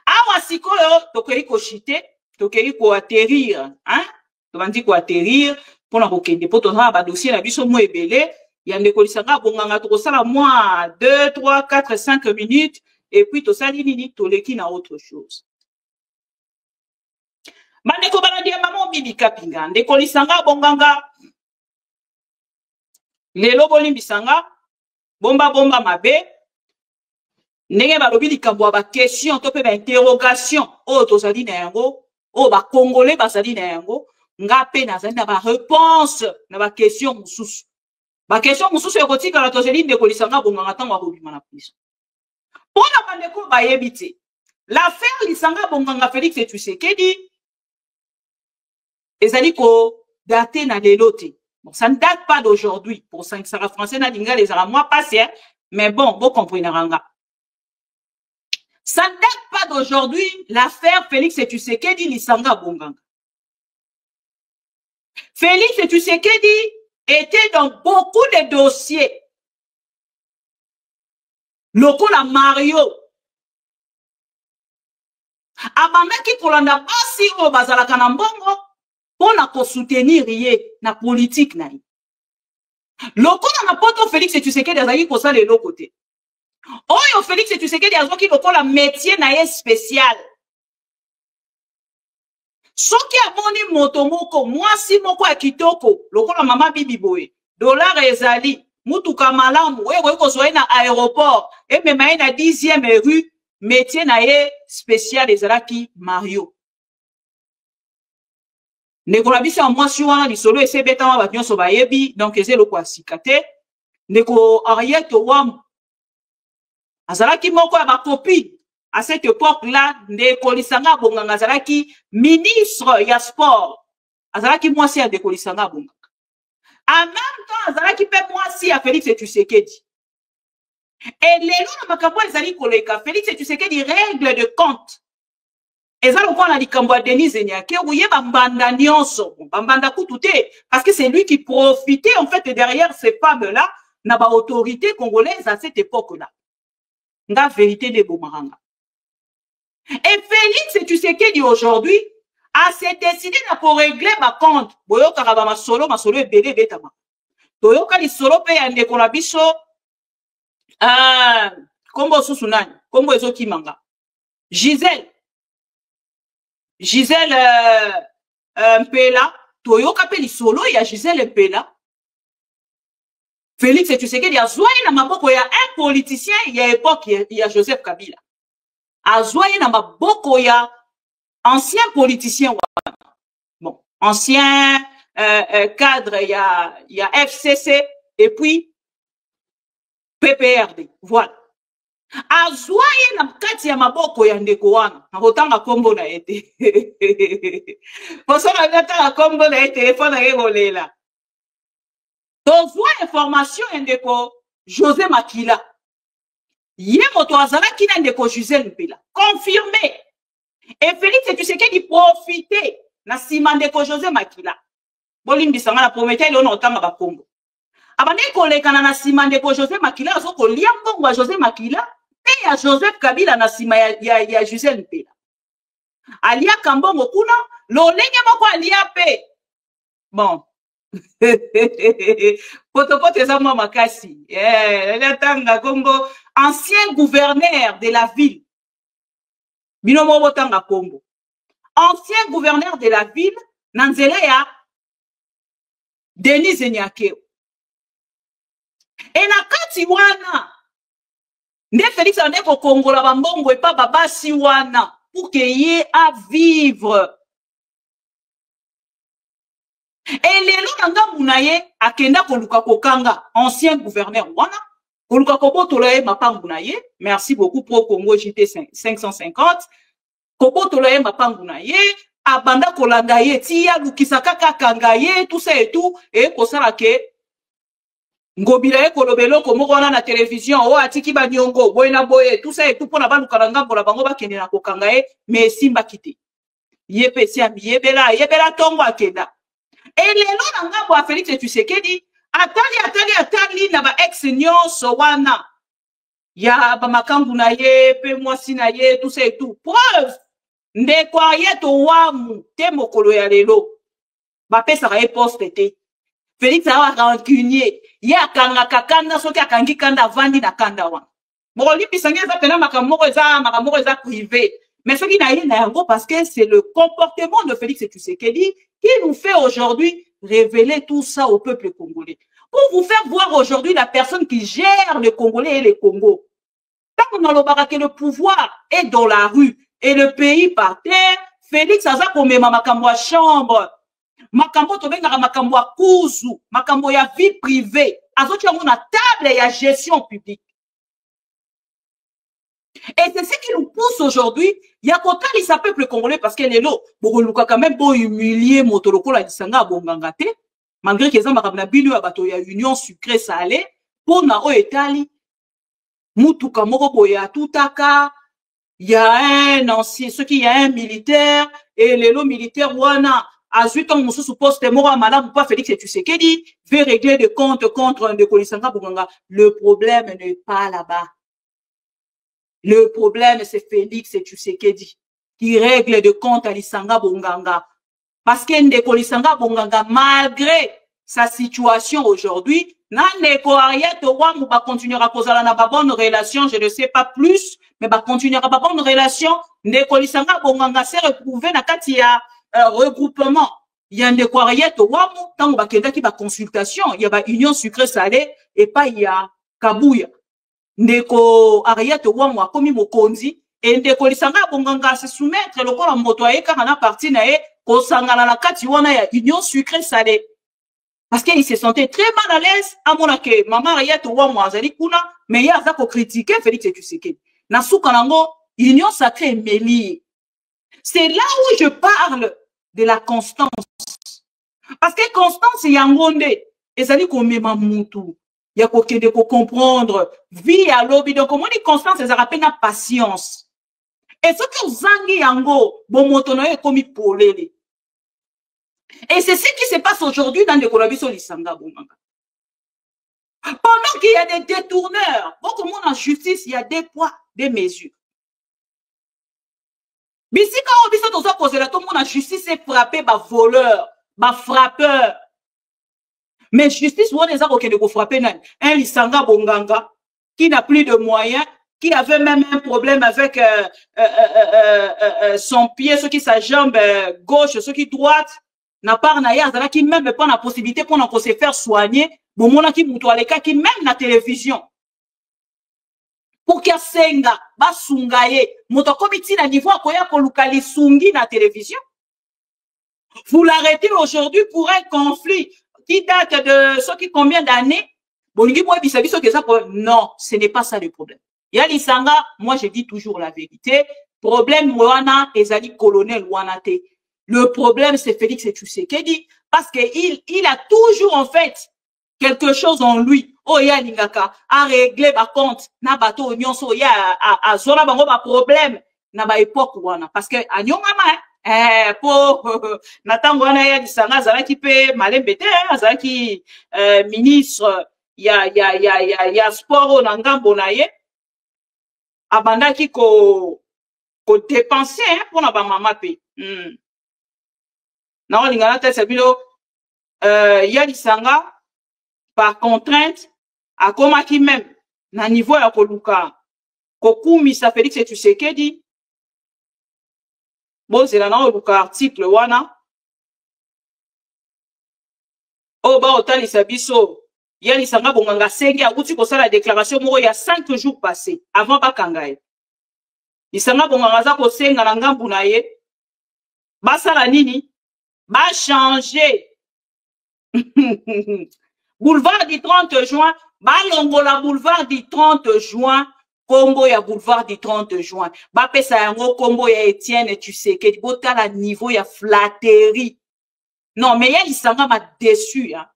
Awa sikoyo tokei ko chiter, tokei ko atterrir, hein? Tobandi ko atterrir pona ko kende poto na ba dossier na biso mo ebele ya ndeko Lisanga Bonganga to sala moi 2 3 4 5 minutes et puis to sali nini toleki na autre chose. Bandeko balandi ya mama Bibi Kapinga ndeko Lisanga Bonganga lelo bolimbisanga bomba mabe ndenge balobi likambo ba question to pe ba interrogation o tozali na yango o ba congolais bazali na yango nga pe nazali na ba réponse na ba question mususu ba question mususu ekotika la tozali ndeko Lisanga Bonganga tango akobima na prison pona bandeko bayebi te l'affaire Lisanga Bonganga Félix Tshisekedi ezali ko daté na lelo te. Bon, ça ne date pas d'aujourd'hui. Pour 5 Sarah français, Nadinga, les Arabes, moi, passé, mais bon, vous comprenez, Ranga. Ça ne date pas d'aujourd'hui, l'affaire Félix Tshisekedi Lisanga Bonganga. Félix Tshisekedi était dans beaucoup de dossiers. Loko la Mario. Abandaki kolanda basi o bazalaka na mbongo. Pour na soutenir na politique na ye. Lokola na poto Félix Tshisekedi azali ko sala le côté. Oyo Félix Tshisekedi azoki lokola métier na ye spécial. Soki amoni moto moko mwasi moko ya kitoko lokola mama Bibi Boye. Dollar ezali mutuka malamu oyo ko zoe na aéroport et même na 10e rue métier na ye spécial ezalaki Mario. Ndeko na biso mwasi wana lisolo esebetama ba nyonso bayebi donc ezelo kwa sikate ndeko Ariette Wam azalaki moko ya ba copine à cette époque là ndeko Lisanga Bonganga azalaki ministre ya sport azalaki mwasi ya ndeko Lisanga Bonganga en même temps azalaki pe mwasi ya Félix Tshisekedi et lelo na makambo ezali koleka Félix Tshisekedi règle de compte. Et ça, on a dit que Denise Nyake, oui, bambanda nyonso, bambanda koutoute, parce que c'est lui qui profitait, en fait, derrière ces femmes-là, n'a pas autorité congolaise à cette époque-là. La vérité des Boumaranga. Et Félix Tshisekedi aujourd'hui, a s'est décidé pour régler ma compte. Boyo karaba ma solo et bébé betama. Boyo kali solo pe yande konabiso, kombo susunani, kombo ezoki manga. Gisèle Mpela, Toyoka Peli Solo, il y a Gisèle Mpela. Félix Tshisekedi a zoé na maboko ya un politicien, il y a époque, il y a Joseph Kabila. A zoé na maboko ya ancien politicien. Bon, ancien cadre, il y a FCC et puis PPRD. Voilà. Azwaye na kati ya maboko ya ndeko wana nakotanga kombo na ete posona natanga kombo na telefone yegolela tozwa information ya ndeko José Makila ye moto azalaki na ndeko Gisèle Mpela confirmé et Félix Tshisekedi profité na sima ndeko José Makila bolimbisanga na prometteur le onotanga ba kombo abane kolekana na sima ndeko José Makila azoko lia mbongo José Makila et ya Joseph Kabila na sima ya Gisèle Mpela alia kambongo kuna lolenge moko alia pe bon potopoto eza mwa makasi tanga kombo ancien gouverneur de la ville bino mo tanga kombo ancien gouverneur de la ville na nzela ya Denise Nyake et na kati wana nde Félix ande ko kongola bambongo epa babasi wana pour que ye à vivre et lelo nanga munaye akenda koluka kokanga ancien gouverneur wana koluka kobotola ye mapangu na ye merci beaucoup pour Congo JT 550 kobotola ye mapangu na ye abanda kolanda ye tia lukisaka kanga ye tout ça et tout et kosala ke ngobila ye kolobelo komoko wana na télévision o atiki banyongo boye na boye tout ça et tout pona baluka ngambo la bango bakende na kokanga ye mais simba kite ye pesi ami yebela tongo akenda et lelo ngambo a Félix Tshisekedi atali na ba ex nyonso wana ya bamakambu na ye, pe mwasi na ye, tout ça et tout. Preuve, ndeko Ariete Ouamu, te mokolo ya lelo, bapesa ka ye poste te. Félix a rancunier, ya kanga kakanda, soki akangi kanda vandi na kanda wana. Moko lipisangi eza pena makamoko eza privé. Mais ce qui n'a rien parce que c'est le comportement de Félix Tshisekedi qui nous fait aujourd'hui révéler tout ça au peuple congolais. Pour vous faire voir aujourd'hui la personne qui gère le Congolais et les Congos. Tant qu'on a le pouvoir est dans la rue et le pays par terre, Félix aza komema makambo ya chambre, makambo tobenga makambo ya kuzu, makambo ya vie privée, azotia na table ya gestion publique. Et c'est ce qui nous pousse aujourd'hui, il y a quand il s'appelle peuple congolais parce qu'elle est là, pour quand même pour humilier Motoloko la disanga bongangate, malgré qu'ils ont ma bilu à bateau ya union sucré salé, pour na o etali, mutuka moko boya tutaka, il y a un ancien, ce qui y a un militaire, et les lots militaires wana, à 8 ans, monsieur suppose que mora madame pas Félix Tshisekedi veut régler des comptes contre de Kolisanga Bonganga. Le problème n'est pas là-bas. Le problème, c'est Félix Tshisekedi qui règle de compte à Lisanga Bonganga. Parce que Ndeko Lisanga Bonganga, malgré sa situation aujourd'hui, Ndeko Ariete Ouamu va continuer à causer la bonne relation, je ne sais pas plus, mais va continuer à bonne relation. Ndeko Lisanga Bonganga s'est retrouvé dans Katia regroupement. Il y a Ndeko Ariete Ouamu, tant qu'il y a consultation, il y a union sucré salé et pas il y a Kabouya. Ndeko Ariete Ouamu a commis mokonzi et Ndeko Lisanga Bonganga se soumettre le corps en motoye car on a parti na e ko sangana la kati wana ya union sucré salé parce qu'il se sentait très mal à l'aise à mon que maman Ariete Ouamu azali kuna mais il a za ko critiquer Félix Tshisekedi na suka nango union sacrée mêlée. C'est là où je parle de la constance parce que constance yangonde ezali ko mema mutu. Il y a quelqu'un de comprendre. Vie à l'objet. Donc, comment dit constance, ça rappelle la patience. Et ce que zangi yango, bon motono est comme polele. Et c'est ce qui se passe aujourd'hui dans les collaborations Lisanga Bonganga. Pendant qu'il y a des détourneurs, beaucoup de monde en justice, il y a des poids, des mesures. Mais si quand on dit ça, tout le monde en justice est frappé par voleur, par frappeur. Mais justice, on est à frapper un Lisanga Bonganga qui n'a plus de moyens, qui avait même un problème avec son pied, ce qui sa jambe gauche, ce qui droite, n'a pas n'a qui même pas la possibilité pour se faire soigner, bon mon qui moutoaleka qui même la télévision. Pour qu'il senga, ba sungaye, motokomiti na niveau akoya kolukali sungi na télévision. Vous l'arrêtez aujourd'hui pour un conflit qui date de ce qui combien d'années? Non, ce n'est pas ça le problème. Yalisanga, moi je dis toujours la vérité. Problème wana ezali colonel wanate. Le problème c'est Félix Tshisekedi parce que il a toujours en fait quelque chose en lui. Oh ya lingaka a régler ba compte na bato nyonso ya a zona bango ba problème na ba époque wana parce que anyongama pour natango wana ya Lisanga zalaki pe malembete azalaki ministre ya sport na ngambo na ye abandaki ko dépenser pour na ba mama pe na olingana te sebilo ya Lisanga par contrainte akomaki même na niveau ya koluka kokumisa Félix Tshisekedi. Bon, c'est là dans le article wana. Oh, bah, otali sabiso. Yali Sanga Bonganga sengi a outi kosa la déclaration moro il y a 5 jours passés avant bakangaye. Isanga Bonganga za ko senga na ngambu na ye. Ba sala nini? Ba changer. Boulevard du 30 juin, ba longola boulevard du 30 juin. Combo ya boulevard du 30 juin. Ba pesa yango combo ya Etienne Tshisekedi bota la niveau ya flatterie. Non, mais il Lisanga m'a déçu hein.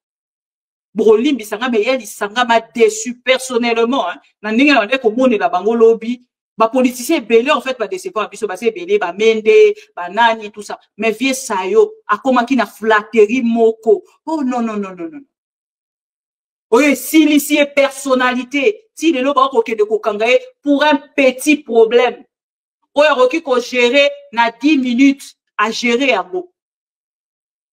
Brolim Lisanga mais il Lisanga m'a déçu personnellement hein. Na ndenge na ndeko mone la bango lobby, ba politicien belé en fait ba décevoir biso ba c'est belé ba mende, ba nani tout ça. Mais vie sayo akoma ki na flatterie moko. Oh non non non non non. Oui, si personnalité, si le loba ko kende ko kangaye pour un petit problème. Oui, roki ko gérer na 10 minutes à gérer yango.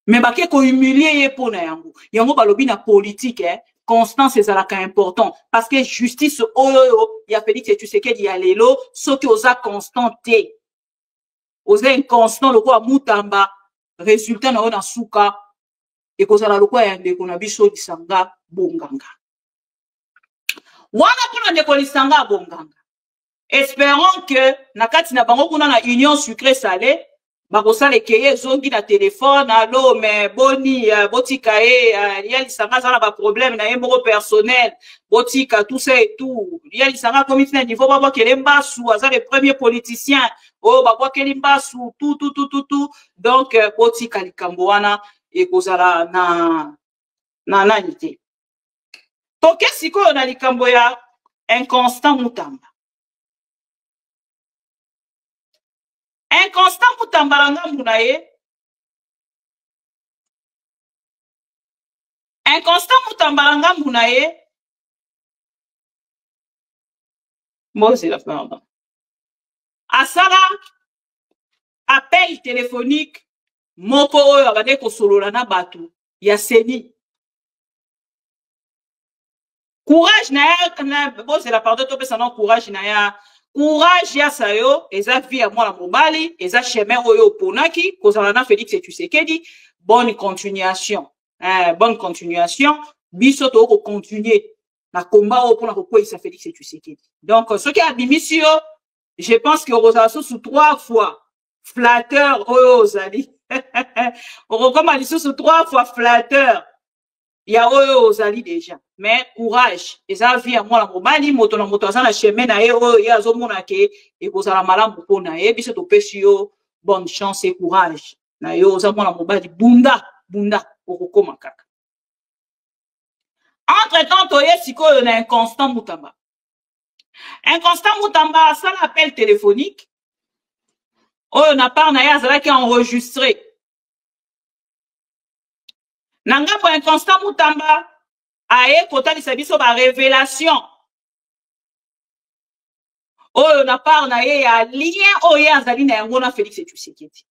Mais bake ko humilier ye pour na yango. Yango balobi na politique hein. Constance ezalaka important parce que justice oyo ya Félix Tshisekedi ya lelo soki oza constant te. Oza inconstant loko mutamba résultat na ona suka et kozala loko ya ndeko na biso lisanga bonganga. Wana kuna ndeko lisanga bonganga. Espérons que na kati na bango kuna na union sucré salé bakosala keye zongi na téléphone allo mais boni botika ya lisanga za na ba problème na yemoko personnel botika tout ça et tout ya lisanga comme il niveau baba kelemba sou aza le premier politicien oh baba kelemba sou tout donc botika likambo wana e kozala na nanité to kesi ko na likambo ya inconstant mutamba. Inconstant mutambalanga munaye. Inconstant mutambalanga munaye. Bon, c'est la fin. Asala, appel téléphonique, moko oyo agade ko solola na batu, ya seni. Courage na ya, bon, c'est la pardon, tope sanon courage na ya. Courage ya sayo, eza vie à moi la mobali, eza chemin oyo ponaki, kozalana Félix Tshisekedi, bonne continuation. Bonne continuation. Biso to ko continuer na combat au pour na ko isa Félix Tshisekedi. Donc ce qui a bimisio, je pense que ozala sous 3 fois flatteur oyo ozali. On recommande sous 3 fois flatteur. Ya oyo ozali déjà. Mais courage. Eza vie à moi la mobali, moto na moto azana chemin na ye oyo ya azomona ke e kozala malamu pona ye biso to pesi yo bonne chance et courage. Na yo oza mona mobali bunda okokoma kaka. Entre-temps toye sikoyo na inconstant mutamba. Inconstant mutamba ça l'appel téléphonique. Oyo na part na ye azalaki enregistré. Nanga po inconstant mutamba aye kotalisa biso ba révélation. Oyo na part na ye ya lien oyo azali na yango na Félix Tshisekedi.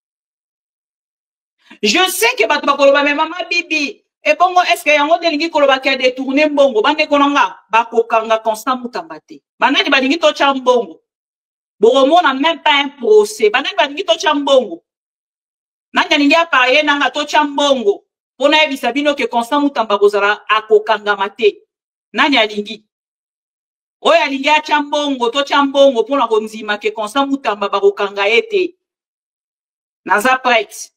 Je sais que bato bakoloba mais mama bibi et bongo est-ce que yango delingi koloba ke détourner mbongo bande konanga bakokanga constant mutamba te. Banani balingi to cha mbongo. Boromona même pas un procès. Banani balingi to cha mbongo. Nanya lingi appareil nanga to cha mbongo. Pona yebisa bino ke constant mutamba kozala akokanga mate. Nani alingi? Oyo alingi acha mbongo to cha mbongo pona konzima ke constant mutamba bakokanga ete. Naza prête.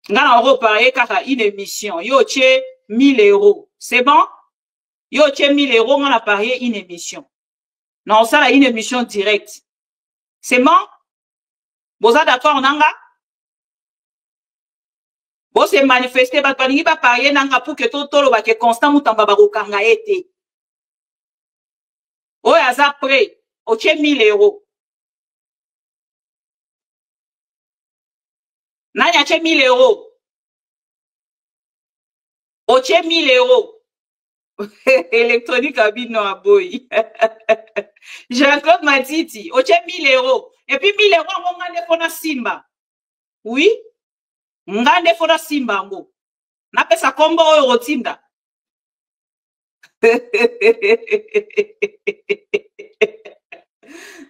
Ngana reparler kaka une émission. Yo tche 1000 €. C'est bon? Yo tche 1000 €, ngana parier une émission. Non, ça là une émission directe. C'est bon? Boza d'accord nanga? Bo se manifester ba paningi ba parier nanga pour que tolo ba ke constant mutamba bakokanga ete. Oyo aza prêt. O tche 1000 €. Nani ache 1000 €. Oche 1000 €. Électronique abino aboy. Jean-Claude Matiti. Oche 1000 €. Et puis 1000 € on ngande fona simba. Oui. Ngande fona simba ngo. Na pesa kombo oyo rotinda.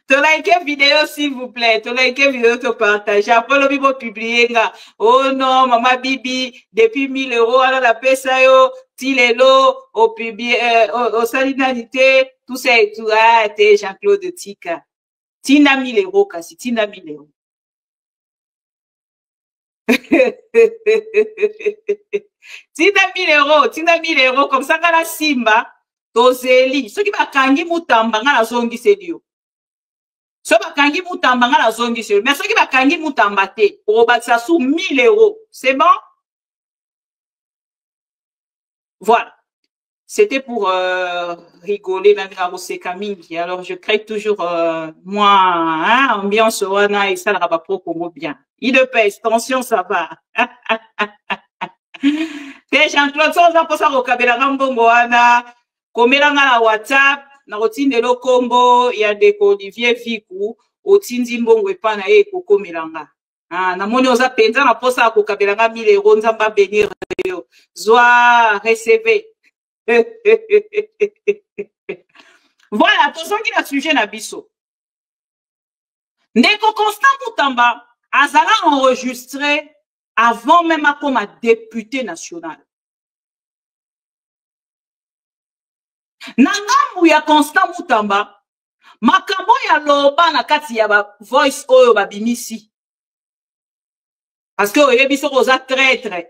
To like vidéo s'il vous plaît, to like vidéo, to partager. Après le bibo publier nga. Oh non, maman bibi, depuis 1000 €, alors la pesa yo, tilelo, au publier, au salinalité, tout ça et tout. Ah, t'es Jean-Claude Tika. Tina 1000 € kasi, tina 1000 €. Tina 1000 €, comme ça, la simba, tozeli. Ceux qui va kangi mutamba, nga la zongi sedio. So bakangi mutamba nga la zongi sedio. Mais ceux qui va kangi mutamba te, obatsa sous 1000 €. C'est bon? Voilà. C'était pour rigoler, même à Rosekaming. Alors, je crée toujours, moi, hein, ambiance wana et ça, la rabat pro bien. Il de pèse, tension, ça va. te Jean-Claude soza posa ko kabela ngambongo wana komela na WhatsApp na kotindelo kombo ya ndeko Olivier Viku otindi mbongo epana ye kokomelanga. Na moni oza penza na posa ko kabela nga 1000 euros nzamba benir yo. Zwa recevé. Voilà, tozongi na sujet na biso. Ndeko Constant Moutamba azala enregistré avant même comme député national. Nangambu ya Constant Moutamba makambo ya loba na kati ya ba voice oyo babimisi. Parce que oyebi soko oza traître.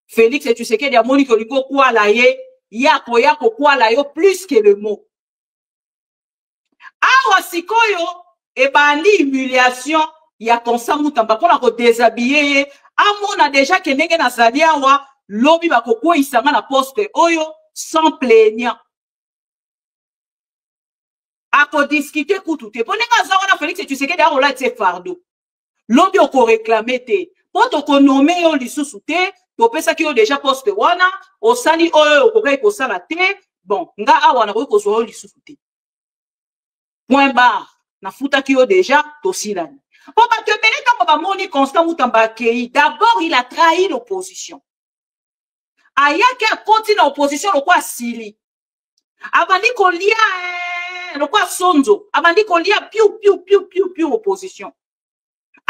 Félix et Tshisekedi a moni koliko kwa la ye yako kwa la yo plus que le mot. Awa sikoyo ebandi humiliation ya Constant Moutamba pona ko déshabiller ye amona déjà que ndenge na zali awa lobi bakoko isanga na poste oyo sans plaignant. Ako discuter kutute ponenga zawana Félix et Tshisekedi a rola tse fardo. Lobi oko réclamer te poto ko nommer yo lisusu te to pesa ki yo déjà poste wana osali oyo okokai ko sala te bon nga awa na ko zo lisusu te. Point barre na futa ki yo déjà to silani. Bon ba te bele tango ba moni Constant Moutamba kei d'abord il a trahi l'opposition. Ayaki a continué l'opposition le kwa sili. Abandi ko lia le kwa sonzo, abandi ko lia piu opposition.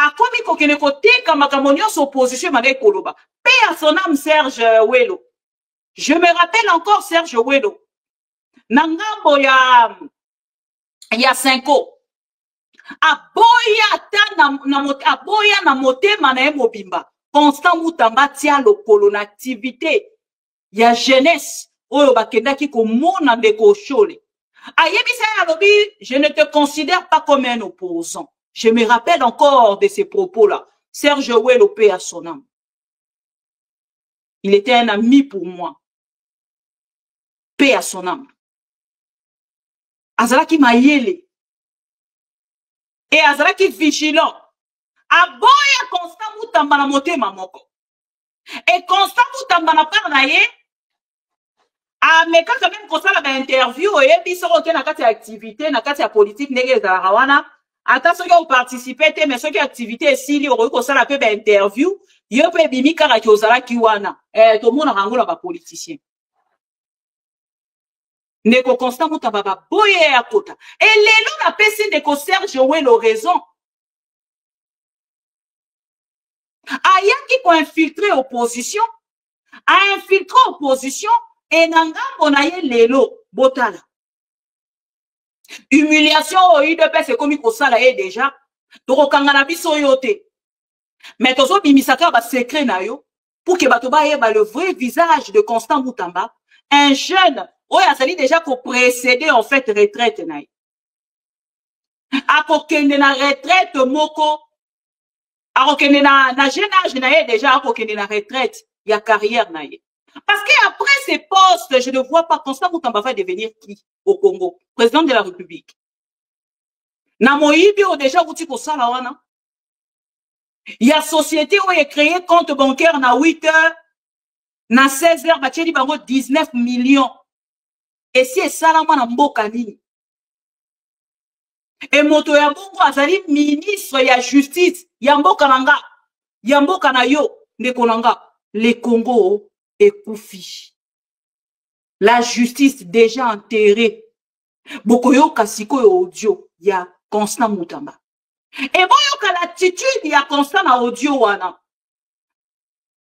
Akomi ko kene ko teka makambo nyonso opposition mane koloba. Paix à son âme Serge Welo. Je me rappelle encore Serge Welo. Nangambo ya 5 ans. Aboya na motema na mobimba. Constant Moutamba tia lokolo na activité ya jeunesse oyo bakendaki ko mona ndeko Shole. Ayebisa ya lobi, je ne te considère pas comme un opposant. Je me rappelle encore de ces propos-là. Serge Welo, paix à son âme. Il était un ami pour moi. Paix à son âme. Azalaki mayele. Et Azalaki vigilant. Aboya Constant Moutamba na motema moko. Et Constant Moutamba na parna ye. Mais quand même Constant la interview, et puis ça na kati activité, na kati politique ndenge za rawana. Ata soki o participer te mais soki activité sili o ko sala pe ba interview, yo pe bimi kaka ki ozala ki wana. To mona rangola ba politicien. Ndeko Constant Moutamba ba boye ya kota. Et lelo na pesi ndeko Serge Welo raison. Ayaki ko infiltrer opposition, a infiltré opposition et nangambo na ye lelo botala. Humiliation au UDP c'est comme ko sala ye déjà. Toko kangana biso yote. Mais tozo bimisaka ba secret na yo pour que bato ba yeba le vrai visage de Constant Moutamba, un jeune oh ya sali déjà ko précéder en fait retraite na ye. Ako kende na retraite moko. Ako kende na jeune âge na ye déjà ako kende na retraite ya carrière na ye. Parce qu'après ces postes, je ne vois pas Constant Moutamba va devenir qui au Congo? Président de la République. Na moyibi o déjà outi ko sala wana. Il y a société où est créé compte bancaire na 8 heures, na 16 heures, batieli bango 19 millions. Et si e salama na mboka nini? Et moto ya bongo azali ministre ya justice, ya mboka nanga, ya mboka na yo, ndeko nanga, le Congo ekufi. La justice déjà enterrée. Bokoyo kasiko yo audio ya Constant Moutamba. Et boyo l'attitude ya Constant na audio wana.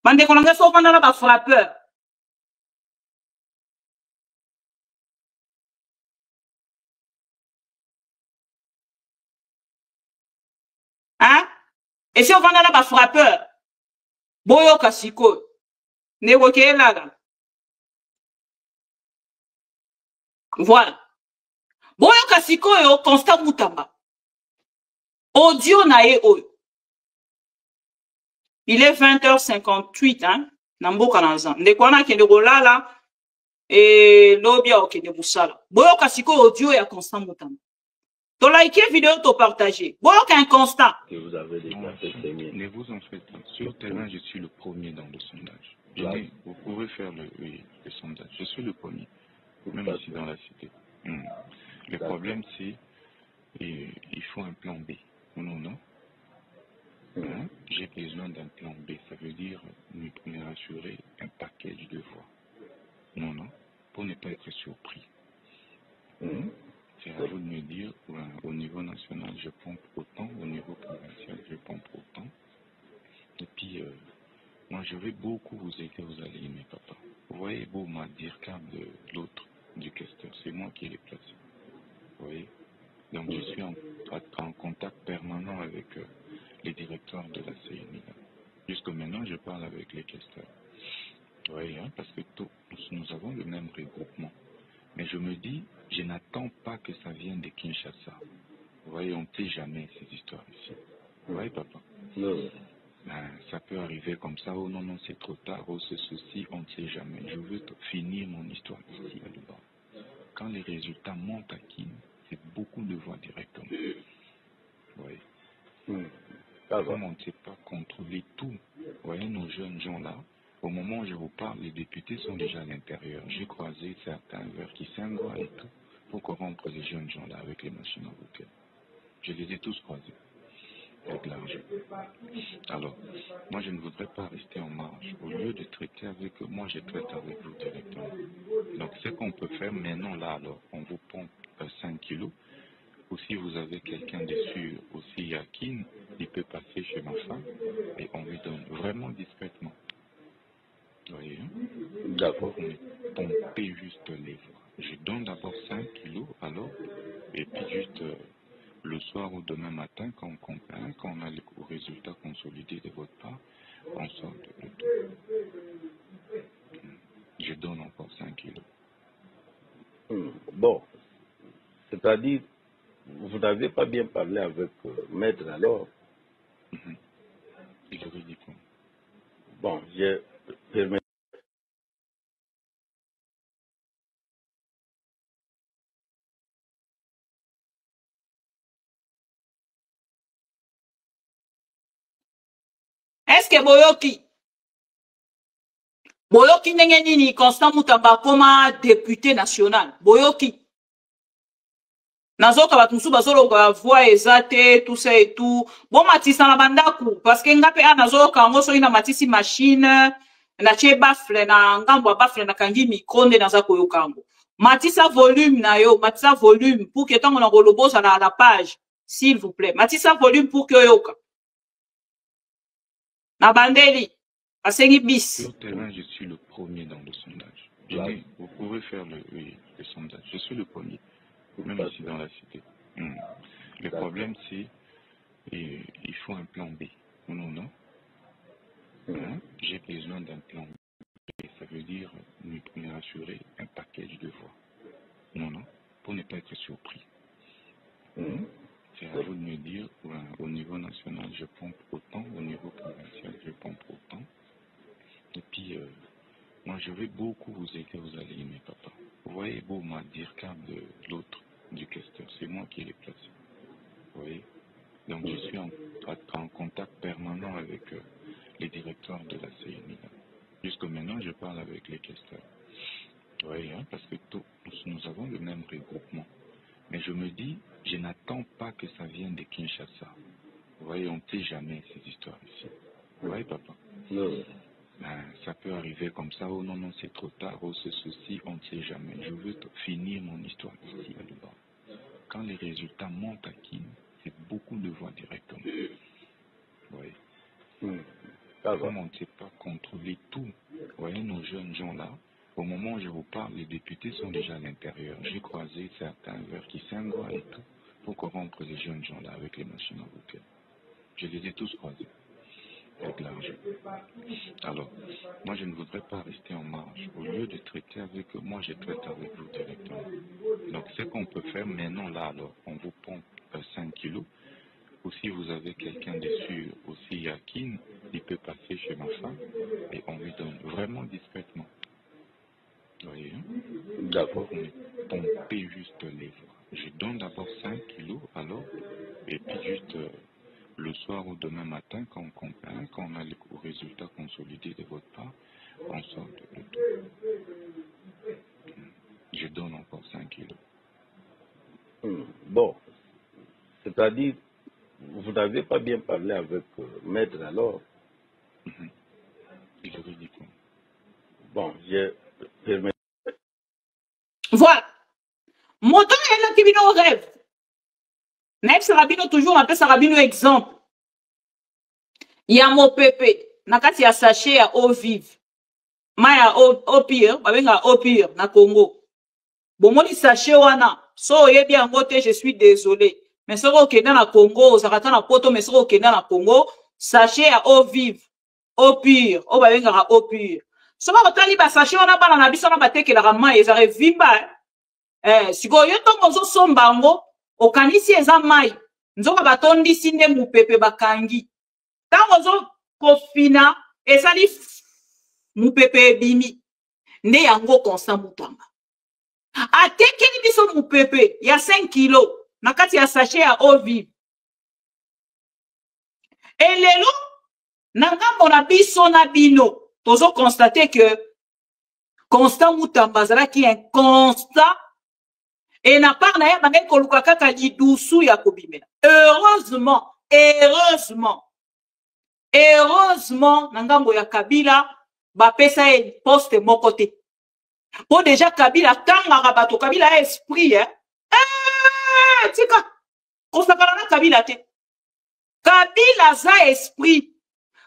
Bande konanga so vanda na ba frappeur. Hein? Et si on vanda na ba frappeur. Boyo kasiko. Ne woke là. Voilà. Boyo kasiko yo Constant Moutamba. Audio na ye oyo. Il est 20h58 hein. Namboka nanza. Ndekwana kende golala et lobia okende busala. Boyo kasiko audio ya Constant Moutamba. To like vidéo to partager. Boyo ka un Constant.
Que vous avez déjà fait. Ne vous en faites pas. Sur le terrain, je suis le premier dans le sondage. Vous pouvez faire le sondage. Je suis le premier, même ici dans la cité. Le problème, c'est il faut un plan B. Non. J'ai besoin d'un plan B. Ça veut dire me rassurer un package de voix. Non. Pour ne pas être surpris. C'est à vous de me dire, au niveau national, je pompe autant, au niveau provincial, je pompe autant. Et puis, moi, je vais beaucoup vous aider, vous allez aimer, papa. Vous voyez, beau m'a dire de l'autre, du questeur, c'est moi qui l'ai placé. Vous voyez? Donc, je suis en contact permanent avec les directeurs de la CNI. Jusqu'à maintenant, je parle avec les questeurs. Vous voyez, parce que nous avons le même regroupement. Mais je me dis, je n'attends pas que ça vienne de Kinshasa. Vous voyez, on ne sait jamais ces histoires ici. Vous voyez, papa? Ça peut arriver comme ça, oh non, c'est trop tard, oh c'est ceci, on ne sait jamais. Je veux finir mon histoire ici à Dubaï. Quand les résultats montent à Kin, c'est beaucoup de voix directement. Vous voyez? Comme on ne sait pas contrôler tout, vous voyez, nos jeunes gens là, au moment où je vous parle, les députés sont déjà à l'intérieur. J'ai croisé certains vers qui s'envoient et tout pour corrompre les jeunes gens là avec les machines à voter. Je les ai tous croisés avec l'argent. Alors, moi je ne voudrais pas rester en marge. Au lieu de traiter avec eux, moi je traite avec vous directement. Donc ce qu'on peut faire maintenant là, alors, on vous pompe 5 kilos. Ou si vous avez quelqu'un de sûr, aussi à Kin, il peut passer chez ma femme et on lui donne vraiment discrètement. Vous voyez, d'accord. Pomper juste les voix. Je donne d'abord 5 kilos, alors, et puis juste le soir ou demain matin, quand on compare, quand on a les résultats consolidés de votre part, on sort de tout. Je donne encore 5 kilos.
Bon, c'est-à-dire, vous n'avez pas bien parlé avec Maître alors.
Juridiquement.
Bon, je permets.
Est-ce que boyoki ndenge nini Constant Mutamba koma député national boyoki nazoka bato mosusu bazoloka voix eza te tout ça et tout bon matisa na bandaku parce que nga pe a nazoloka yango soki na matisi machine natie bafle na ngambo ya bafle nakangi micro nde naza koyoka yango matisa volume na yo matisa volume pour que ntango na kolobosa na la page s'il vous plaît matisa volume pour que oyoka na bandeli asengi bis.
Sur le terrain, je suis le premier dans le sondage. Vous pouvez faire le sondage. Je suis le premier, même ici dans la cité. Le problème, c'est il faut un plan B. Non. J'ai besoin d'un plan B. Ça veut dire me rassurer un package de voix. Non. Pour ne pas être surpris. C'est à vous de me dire, au niveau national, je pompe autant, au niveau provincial, je pompe autant. Et puis, moi, je vais beaucoup vous aider, vous allez aimer, papa. Vous voyez, beau m'a dire de l'autre, du questeur, c'est moi qui l'ai placé. Vous voyez? Donc, je suis en contact permanent avec les directeurs de la CNI. Jusqu'à maintenant, je parle avec les questeurs. Vous voyez, parce que nous avons le même regroupement. Mais je me dis, je n'attends pas que ça vienne de Kinshasa. Vous voyez, on ne sait jamais ces histoires ici. Vous voyez, papa? Ça peut arriver comme ça, oh non, c'est trop tard, oh c'est ceci, on ne sait jamais. Je veux finir mon histoire ici à Dubaï. Quand les résultats montent à Kin, c'est beaucoup de voix directement. Vous voyez? Comme on ne sait pas contrôler tout, vous voyez, nos jeunes gens là, au moment où je vous parle, les députés sont déjà à l'intérieur. J'ai croisé certains vers qui s'envoient et tout pour corrompre les jeunes gens là avec les machines à voter. Je les ai tous croisés avec l'argent. Alors, moi je ne voudrais pas rester en marge. Au lieu de traiter avec eux, moi je traite avec vous directement. Donc ce qu'on peut faire maintenant là, alors, on vous pompe 5 kilos. Ou si vous avez quelqu'un de sûr, aussi à Kin, il peut passer chez ma femme et on lui donne vraiment discrètement. Vous voyez? D'accord. Pomper juste les voix. Je donne d'abord 5 kilos, alors, et puis juste le soir ou demain matin, quand on compare, quand on a les résultats consolidés de votre part, on sort de le tout. Je donne encore 5 kilos.
Bon, c'est-à-dire, vous n'avez pas bien parlé avec Maître alors.
Il aurait dit quoi?
Bon, je permets.
Voilà. Moto est qui vient au rêve. Naïf Sarabino toujours appelle Sarabino exemple. Il y a mon pépé. Nakati ya sachet ya eau vive. Maya au pire, babenga au pire na Congo. Bon moni sachet wana. So yebi yango te, je suis désolé. Mais so ko kenda na Congo, zakata na poto mais so ko kenda na Congo, sachet ya eau vive. Au pire, o babenga au pire. So ba tali ba sachet wana bana na biso na batekela rama ezare vimba. Siko yo tongo zo sombango okanisi eza mai nzoka batondisi nde mupepe bakangi tango zo kofina ezali mupepe ebimi nde yango Constant Mutamba atekeli biso mupepe ya 5 kilo na kati ya sachet ya eau vive elelo na ngambo na biso na bino tozo constater que Constant Mutamba azalaki un constant. Et n'a pas naïa bangé koluka kaka lidusu ya kobimena. Heureusement, nangambo ya Kabila, ba pesa e poste moko te. Pour déjà Kabila tanga rabato, Kabila a esprit, tika, kosakana na Kabila te. Kabila za esprit.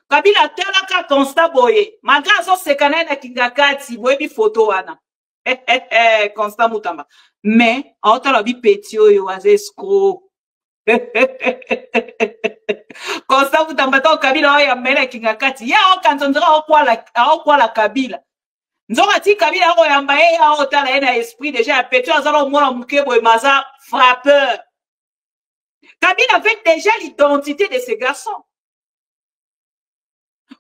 Kabila telaka Constant boye. Malgré so sekana na kingakati, boyebi photo wana. Constant Mutamba. Mais, en tant que petit, yo a escroc. Constant Mutamba, ton Kabila, ya mele kingakati. Ya o kanzondra o kwa la Kabila. Nzonga ti Kabila o ya mbaye ya o tala ena esprit déjà ya petit, azalo mwana mukebo e maza frappeur. Kabila avait déjà l'identité de ces garçons.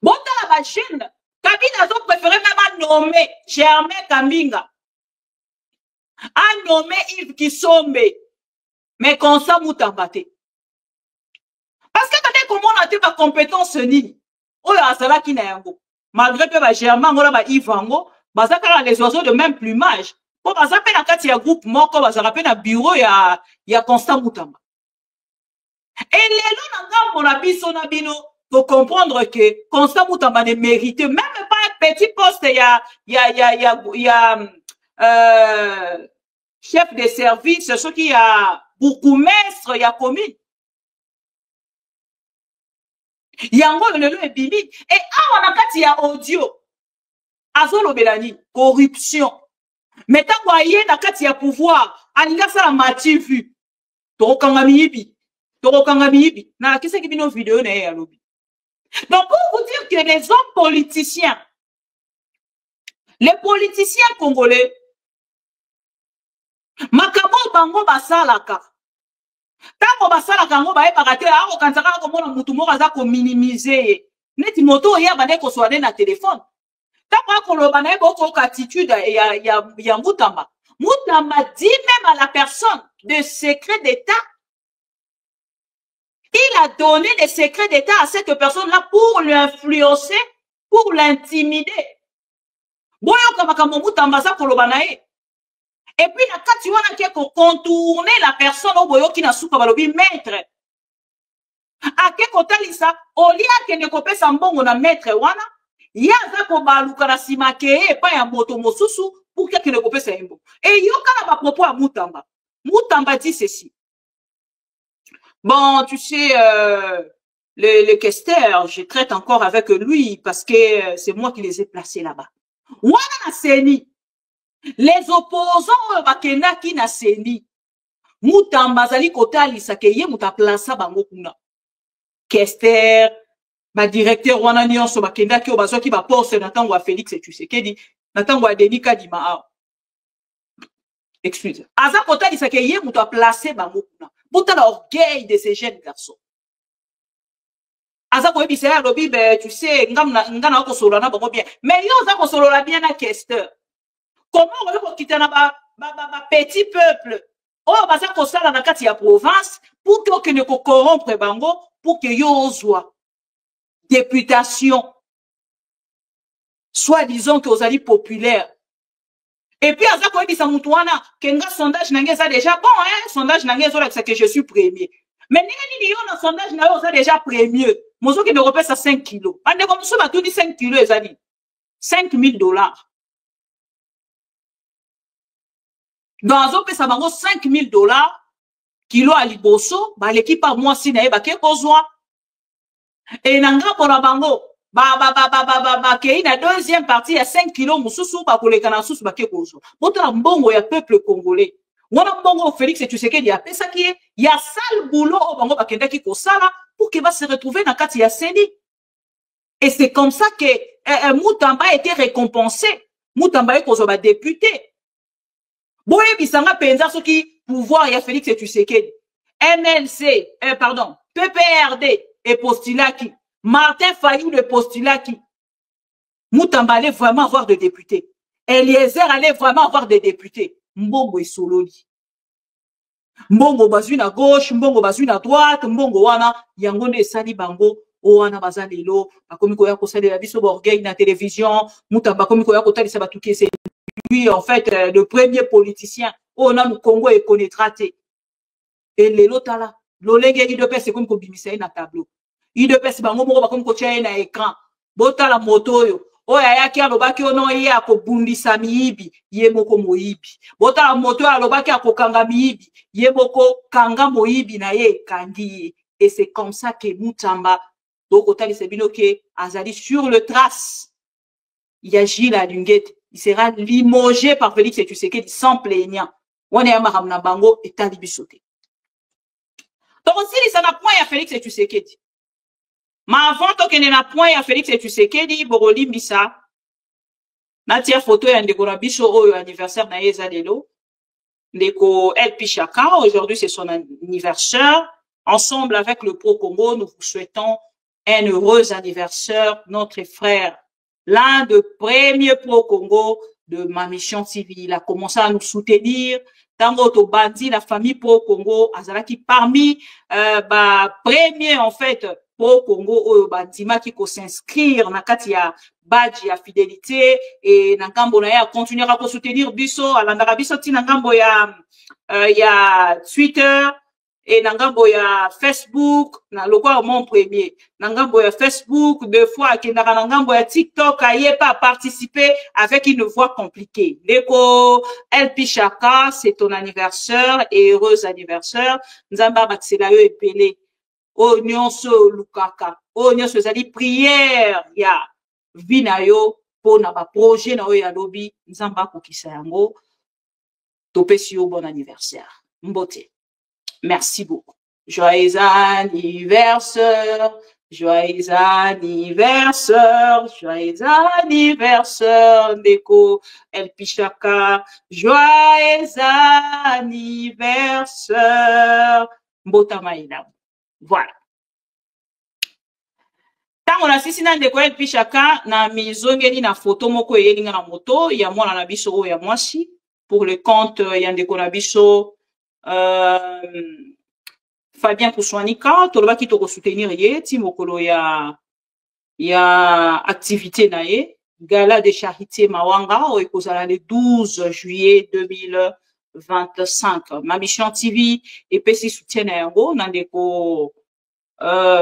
Bon, dans la machine, Kabila a préféré même nommer Germain Kambinga. A nommé Yves Kisombe, mais Constant Mutamba te. Parce que quand on a ma compétence ni, oh ya sala ki na yango. Malgré que ba Germain ngola ba Yves Ango, bazaka les oiseaux de même plumage. Pour bazape na kati ya groupe moko bazaka na bureau ya Constant Mutamba. Et lelo na ngambo na biso na bino pour comprendre que Constant Mutamba ne méritait même pas un petit poste chef de service, ce qui a beaucoup maître, il y a commune. Yango lelo ebimi. Et awa na kati ya audio. Azolo belani, corruption. Mais tant voyez na kati ya pouvoir, alinga sa la mati vu. Torokanga miyibi. Na kese ki bino vidéo na ya lobi. Donc pour vous dire que les hommes politiciens, les politiciens congolais, makabo bango basalaka. Tango basalaka ngo bae bakate ako kanzaka ko mona mutu moko aza ko minimiser. Neti moto ya bande ko soane na téléphone. Tango ako loba na boko attitude ya Mutamba. Mutamba dit même à la personne de secret d'état. Il a donné des secrets d'état à cette personne-là pour l'influencer, pour l'intimider. Boyo kama Mutamba za ko loba na e. Et puis, quand tu vois qu'il faut contourner la personne au boyo qui n'a soupe à l'obi maître. A quel côté ça, au lieu que ne copie sambongo na maître wana, ya za ko baluka na simake pas ya moto mosusu pour que ne copie sa imbo. Et yo kana ba propos à Mutamba. Mutamba dit ceci. Bon, tu sais, les questeurs, je traite encore avec lui parce que c'est moi qui les ai placés là-bas. Wana na seni. Les opposants bakena ki na seni. Mutamba zali kotalisa ke ye muta plaça bango kuna. Kester, ba directeur wana nyonso bakenda ki obazo ki ba poste na tango wa Félix et tu sais que dit na tango wa Denis Kadima. Excuse. Aza kotalisa ke ye muta placer bango kuna. Pour l'orgueil de ces jeunes garçons. Aza ko ebisa ya lobi be tu sais ngana ko solo na bango bien. Mais yo za ko solo la bien na Kester. Comment on peut quitter na petit peuple? Oh, baza ko sala na kati ya province pour que ne ko corrompre bango pour que yozwa députation, soit disons que vous allez populaire. Et puis, à ça, quand il dit ça, moutouana, kenga sondage n'a ça déjà bon, hein, sondage n'a ça que je suis premier. Mais n'y a sondage n'a ça déjà premier. Mozo qui me repère ça 5 kilos. Ande comme ça, tout dit 5 kilos, ça dit $5,000. Dans un peu, ça m'a $5,000, kilo à liboso, bah, l'équipe à moi, si n'a pas qu'est besoin. Et nanga pour la bango, qu'il a deuxième partie, il y a 5 kilos, moussou, pour les canasous, bah, qu'est besoin. Pourtant, bongo, il y a peuple congolais. On a bongo, Félix, et tu sais qu'il y a ça qui est, il y a sale boulot au bango, bah, qu'il qui sala, pour qu'il va se retrouver dans Kati Yasseni. Et c'est comme ça que, Moutamba a été récompensé. Moutamba est qu'on député. Boye bisanga penza ce qui pouvoir il y a Félix et tu sais que MLC pardon PPRD et Postulaki Martin Fayou de Postulaki Moutamba allait vraiment avoir des députés. Eliezer allait vraiment avoir des députés. Mbongo et Sololi. Mbongo bazui à gauche, Mbongo bazui à droite, Mbongo wana yangonde et Sali Bango wana bazalelo bakomi koya ko salela biso borgay na télévision Moutamba komi koya ko talisa batuki c'est lui, en fait, le premier politicien, on a le Congo et connaîtra. Et les lots là, l'olègue, il de paix, c'est comme qu'on bimisait na tableau. Il de paix, c'est comme qu'on tient un écran. Bota la moto, yo. Oh, ya ki alobaki ono ya ko bundisa miibi, ye moko moibi. Bota la moto alobaki ko kanga miibi, ye moko kanga moibi na ye kandi. Et c'est comme ça que Moutamba, donc au tali sebino ke azali sur le trace. Il y a Gilles Alunguette. Il sera limogé par Félix et tu sais qu'il sans plaignant. On est à Mahamna Bango et Talibisoté. Donc, si il s'en a point à Félix et tu sais qu'il dit. Mais avant qu'il n'ait point à Félix et tu sais qu'il dit, Boroli Missa, Natia photo et un décorabiso au anniversaire d'Aïeza Lelo. Ndeko El Pichaka, aujourd'hui c'est son anniversaire. Ensemble avec le Pro Congo, nous vous souhaitons un heureux anniversaire, notre frère. L'un des premiers pro-Congo de ma mission TV, il a commencé à nous soutenir. Tango to bandi, la famille pro-Congo, azalaki parmi, premier, en fait, pro-Congo, bandima qui ko s'inscrire, na kati ya badge ya fidélité, et nangambo na ya continuera à soutenir biso, alandara biso ti nangambo ya Twitter, et nangambo ya Facebook, na lokwa mon premier, nangambo ya Facebook, deux fois, qui n'a nangambo ya TikTok, aye pas participer avec une voix compliquée. Leko, El Pichaka, c'est ton anniversaire, et heureux anniversaire. Nzamba Maxela yo epele. O nyonso lukaka. O nyonso zali prière, ya vinayo, po na ba projet na yo ya lobby, nzamba kokisa yango. Topesi yo bon anniversaire. Mbote. Merci beaucoup. Joyeux anniversaire, joyeux anniversaire, joyeux anniversaire, Ndeko El Pichaka, joyeux anniversaire, Mbota Maïla. Voilà. Tant on a sisi na Ndeko El Pichaka, na mizongeli na photo moko yelinga na moto, ya mwana na biso ya mwasi, pour le compte ya Ndeko na biso, Fabien Kouswanika, tolobaki toko soutenir ye, ti mokolo ya activité na ye, gala de charité Mawanga, oekozala le 12 juillet 2025. Ma mission TV, epesi soutien na yango, nandeko,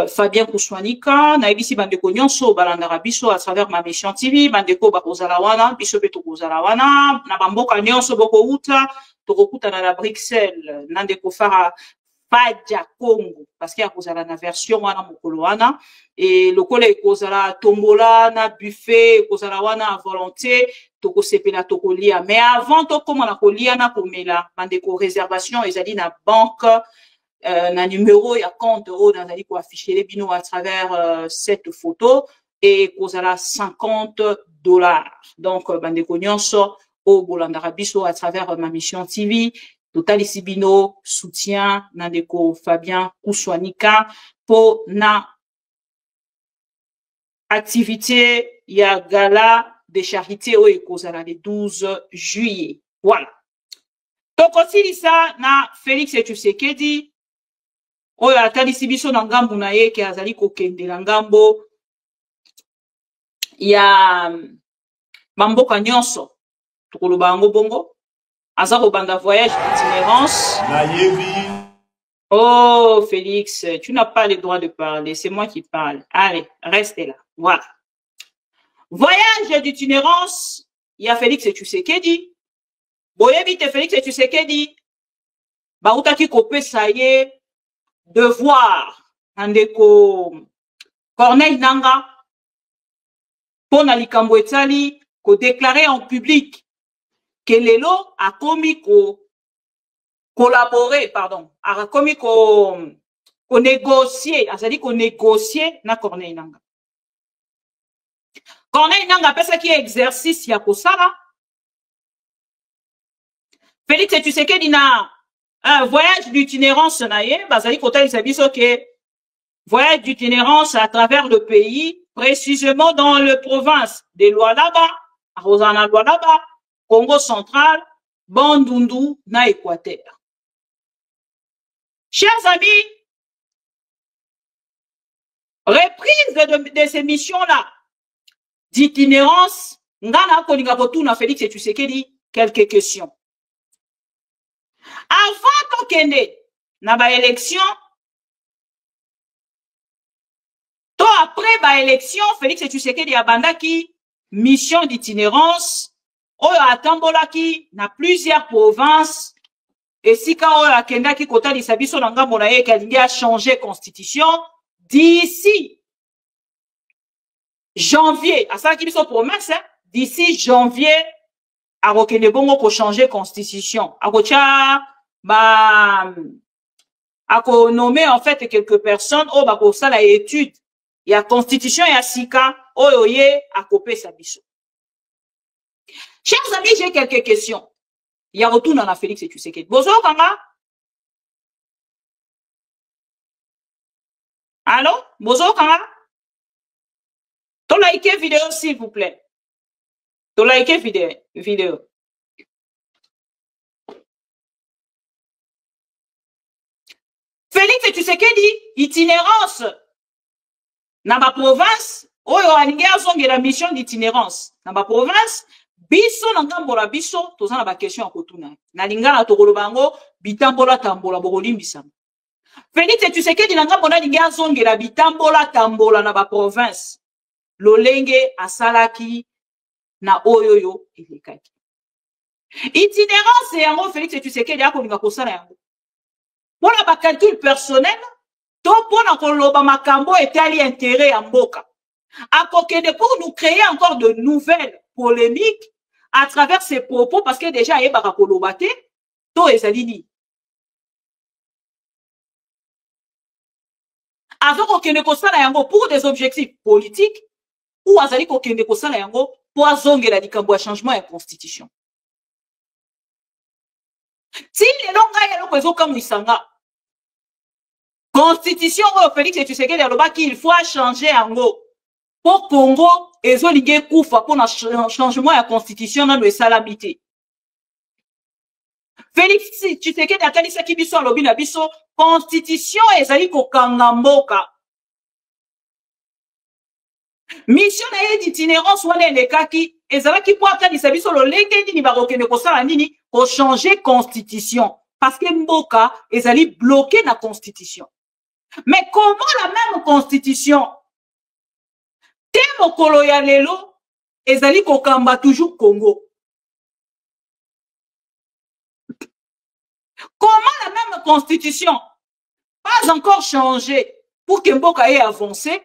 Fabien Kouswanika, na ebisi bandeko nyonso balandaka biso à travers ma mission TV, bandeko bakozala wana, biso pe tokozala wana, na bamboka nyonso boko uta, tokokuta na la Bruxelles, nandeko fara Fadja Congo, parce qu'il y a kozala na version wana mokolo wana, et le collègue kozala tombola na buffet, kozala wana à volonté, toko sepela toko lia. Mais avant toko mona kolia na komela, bandeko réservation, ezali na banque, na numéro ya compte o nazali ko afficher les bino à travers cette photo, et kozala $50. Donc bandeko nyonso o bolandaka biso à travers ma mission TV. Total Isibino soutien Nandeko Fabien Kouswanika pour na activité ya gala de charité au Ekozala le 12 juillet. Voilà. Donc aussi ça na Félix Tshisekedi oyo atalisi biso na ngambo na ye ke azali kokende na ngambo ya bamboka nyonso tokoloba yango bongo aza kobanda voyage d'itinérance. Oh Félix, tu n'as pas le droit de parler, c'est moi qui parle. Allez, reste là. Voilà. Voyage d'itinérance, il y a Félix et Tshisekedi. Boyebite Félix et Tshisekedi. Bautaki kopé ça y est, devoir. Andeko Corneille Nanga. Pona likambo etali ko déclarer en public que lelo a commis collaborer, pardon, a commis ko négocier, c'est-à-dire qu'on négocier na Corneille Nanga. Corneille Nanga pesa qui exercice ya kosala. Félix Tshisekedi na un voyage d'itinérance na ye, bazali kota isabiso ke voyage d'itinérance à travers le pays, précisément dans le province de Lualaba, Rosana Lualaba, Congo central, Bandundu na Équateur. Chers amis, reprise de ces missions-là d'itinérance, ngana koninga kotuna Félix Tshisekedi quelques questions. Avant tokende na ba élection, to après ba élection, Félix Tshisekedi abandaki mission d'itinérance oyo atambolaki na plusieurs provinces et sika oyo akendaki kotalisa biso na ngambo na ye kalingi a changer constitution d'ici janvier. Asalaki biso promesse, d'ici janvier akokende bongo ko changer constitution. Akotia ako nommer en fait quelques personnes oyo bako sala étude ya constitution ya sika oyo ye akopé sa biso. Chers amis, j'ai quelques questions. Il y a retour dans la Félix et Tshisekedi. Bonjour, Kanga. Allô? Bonjour, Kanga. To like vidéo, s'il vous plaît. To like vidéo. Félix et Tshisekedi, itinérance. Dans ma province, oyo alingi azonge la mission d'itinérance. Dans ma province, biso na ngambola biso tozana ba question ya kotuna. Na lingana tokoloba ngo bitambola tambola bokolimbisa. Félix Tshisekedi na ngambo na lingi azonge la bitambola tambola na ba province. Lolenge asalaki na oyoyo elekaki. Itinérance yango Félix Tshisekedi akolinga kosala yango. Pona ba calcul personnel, to pona koloba makambo etali intérêt ya mboka. Akokende pour nous créer encore de nouvelles polémiques à travers ses propos parce que déjà yeba kolobate to ezalini. Azo kokende kosala yango pour des objectifs politiques ou azali kokende kosala yango pour azongela likambo ya changement ya constitution. Si les longa ya loko ezokamwisanga constitution oyo Félix Tshisekedi alobaki il faut changer yango pour Congo ezolinge kufa pour na changement ya constitution na esalamité. Félix Tshisekedi atalisaki biso alobi na biso constitution ezali kokanga mboka. Mission na ye d'itinérance wana elekaki ezalaki po atalisa biso lolenge nini bakokende kosala nini ko changer constitution parce que mboka ezali bloqué na constitution. Mais comment la même constitution te mokolo ya lelo ezali kokamba toujours Congo? Comment la même constitution pas encore changé pour que mboka ait avancé,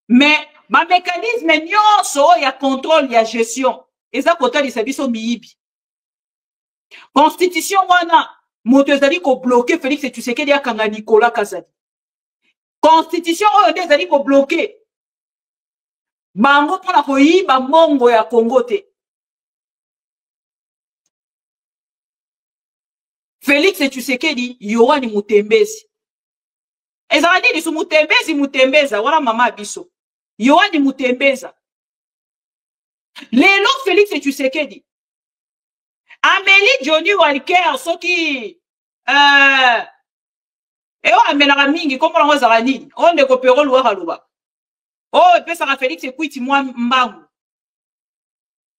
mais ma mécanisme nyonso ya contrôle ya gestion eza kotalisa biso miyibi. Constitution wana moto ezali ko bloquer Félix Tshisekedi akanga Nicolas Kazadi. Constitution oyo ezali ko bloquer bango pona koyiba mongo ya Congo te. Félix Tshisekedi Yohani Mutembezi. Ezali ni su Mutembeza wala mama biso. Yohani Mutembeza. Lelo Félix Tshisekedi. Amélie Johnny Walker soki Et on amelaka mingi comme on ezala nini on de kopero lwa haluba oh pesa ka Félix ekwiti mwa mbangu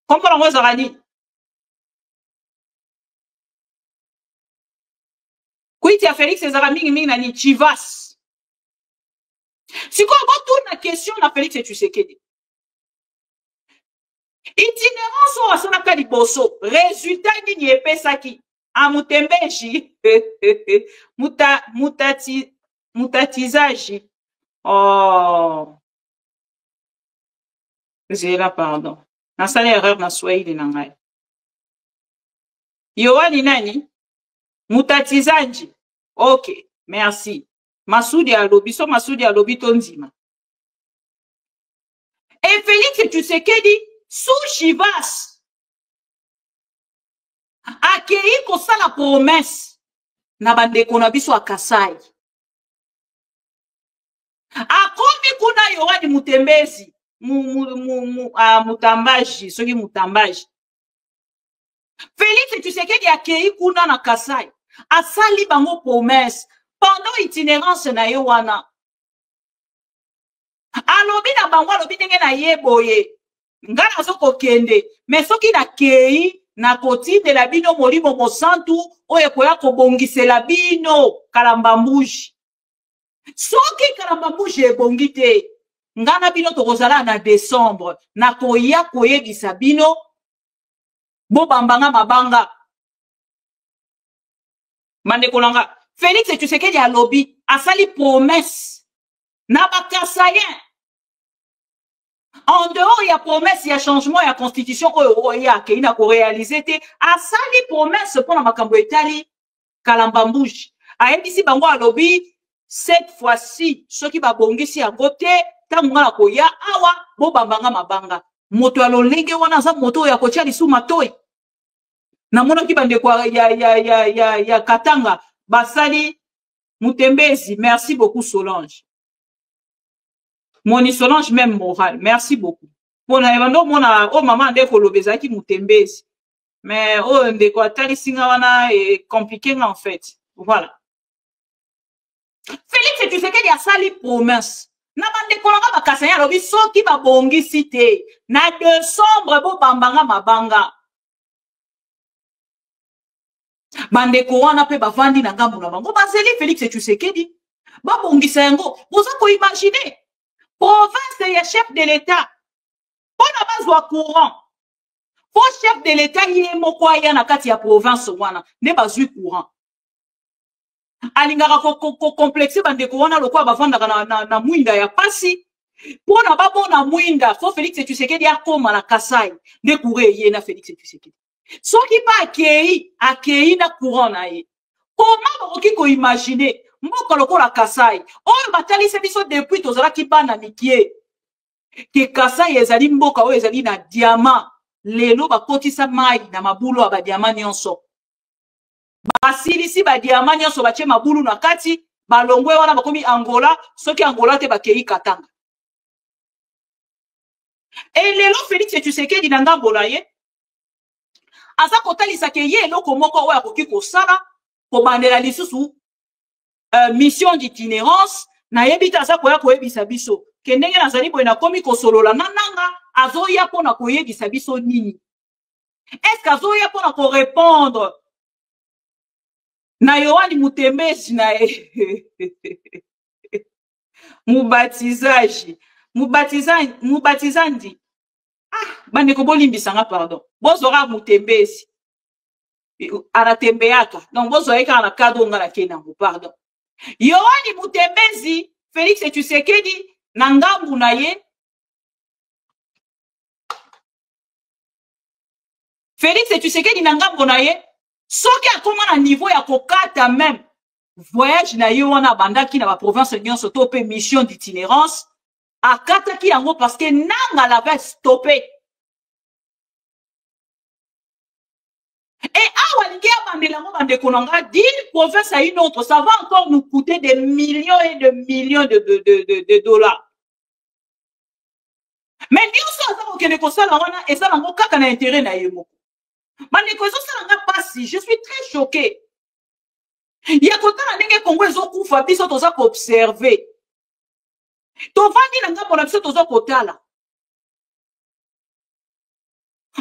comme on ezala nini kwiti ya Félix ezala mingi na ni Chivas siko go na question na Félix Tshisekedi itinérance o asana ka liboso résultat nini epesaki amutembeji mutatizaji oh zela pardon nasali erreur na Swahili na ngai Yohani nani mutatizaji ok merci Masudi alobi so Masudi alobi tonzima et Félix Tshisekedi sous Chivas akei kosala promesse na bandeko na biso akasai akomi kuna Yohani mutembezi mutambaji soki mutambaji Félix Tshisekedi akei kuna na Kasai asali bango promesse pendant itinérance na ye wana alobi na bango alobi ndenge na ye boye nga nazokokende mais soki nakei na kotindela bino molimo mosantu oyo ekoya kobongisela bino kalambambuji soki kalambambuji ebongi te nga na bino tokozala na décembre na koya koyebisa bino bobambanga mabanga bandeko nanga Félix Tshisekedi alobi asali promesse na bakasayen en dehors ya promesse ya changement ya constitution oyo ya ke ina ko réaliser te asali promesse pour na makambo etali kalambambuji ayebisi bango alobi cette fois-ci soki babongisi yango te tango na koya awa bobambanga mabanga moto alolenge wana za moto ya kotia lisu matoi na mona ki bande kwa ya Katanga basali mutembezi merci beaucoup Solange Moni Solange même moral merci beaucoup pona evando mona o mama ndeko lobeza ki mutembezi mais o ndeko atali singa wana est compliqué en fait voilà Félix Tshisekedi asali promesse na bandeko nanga bakasanya lobi soki babongisi te na décembre bo bambanga mabanga bandeko wana pe bavandi na ngambu na bango bazeli Félix Tshisekedi babongisa yango boza ko imaginer province ya chef de l'état pona bazwa courant po chef de l'état ye moko aya na kati ya province wana ne bazwi courant alingaka ko complexe bandeko wana lokwa bavandaka na mwinda ya pasi pona babona mwinda fo Félix Tshisekedi akoma na Kasai ne courant ye na Félix Tshisekedi soki pa akei na courant na ye comment bakoki ko imaginer mboka lokola Kasai oyo batalisa biso depuis tozalaki bana mikie ke Kasai ezali mboka oyo ezali na diamant lelo bakotisa mai na mabulu ya badiamant nyonso basilisi badiamant nyonso batie mabulu na kati balongwe wana bakomi Angola soki Angola te bakei Katanga et lelo Félix Tshisekedi na ngambo na ye aza kotalisa ke ye eloko moko oyo akoki kosala kobandela lisusu mission d'itinérance na yebita aza koya koyebisa biso ke ndenge nazali boye nakomi kosolola na nanga azoya mpona koyebisa biso nini est-ce azoya mpona korépondre na Yohani mutembezi na mubatizandi bandeko bolimbisanga pardon bozora mutembezi anatembeaka donc bozoyeka na kado nga na kenango pardon Yohani mutembezi Félix Tshisekedi na ngambu na ye Félix Tshisekedi na ngambu na ye soki akoma na niveau ya kokata même voyage na ye wana bandaki na ba province nyonso to pe mission d'itinérance akataki yango parce que nanga l'avait stoppé. Et awa lingi abandelango bandeko nanga d'une province à une autre, ça va encore nous coûter des millions et de millions de dollars. Mais nyonso aza kokende kosala wana ezala ngo kaka na intérêt na ye moko. Bandeko ezosala nga pasi, je suis très choqué. Ya kotala ndenge Congo ezokufa biso toza ko observer. Tovandi na ngambo na biso toza kotala.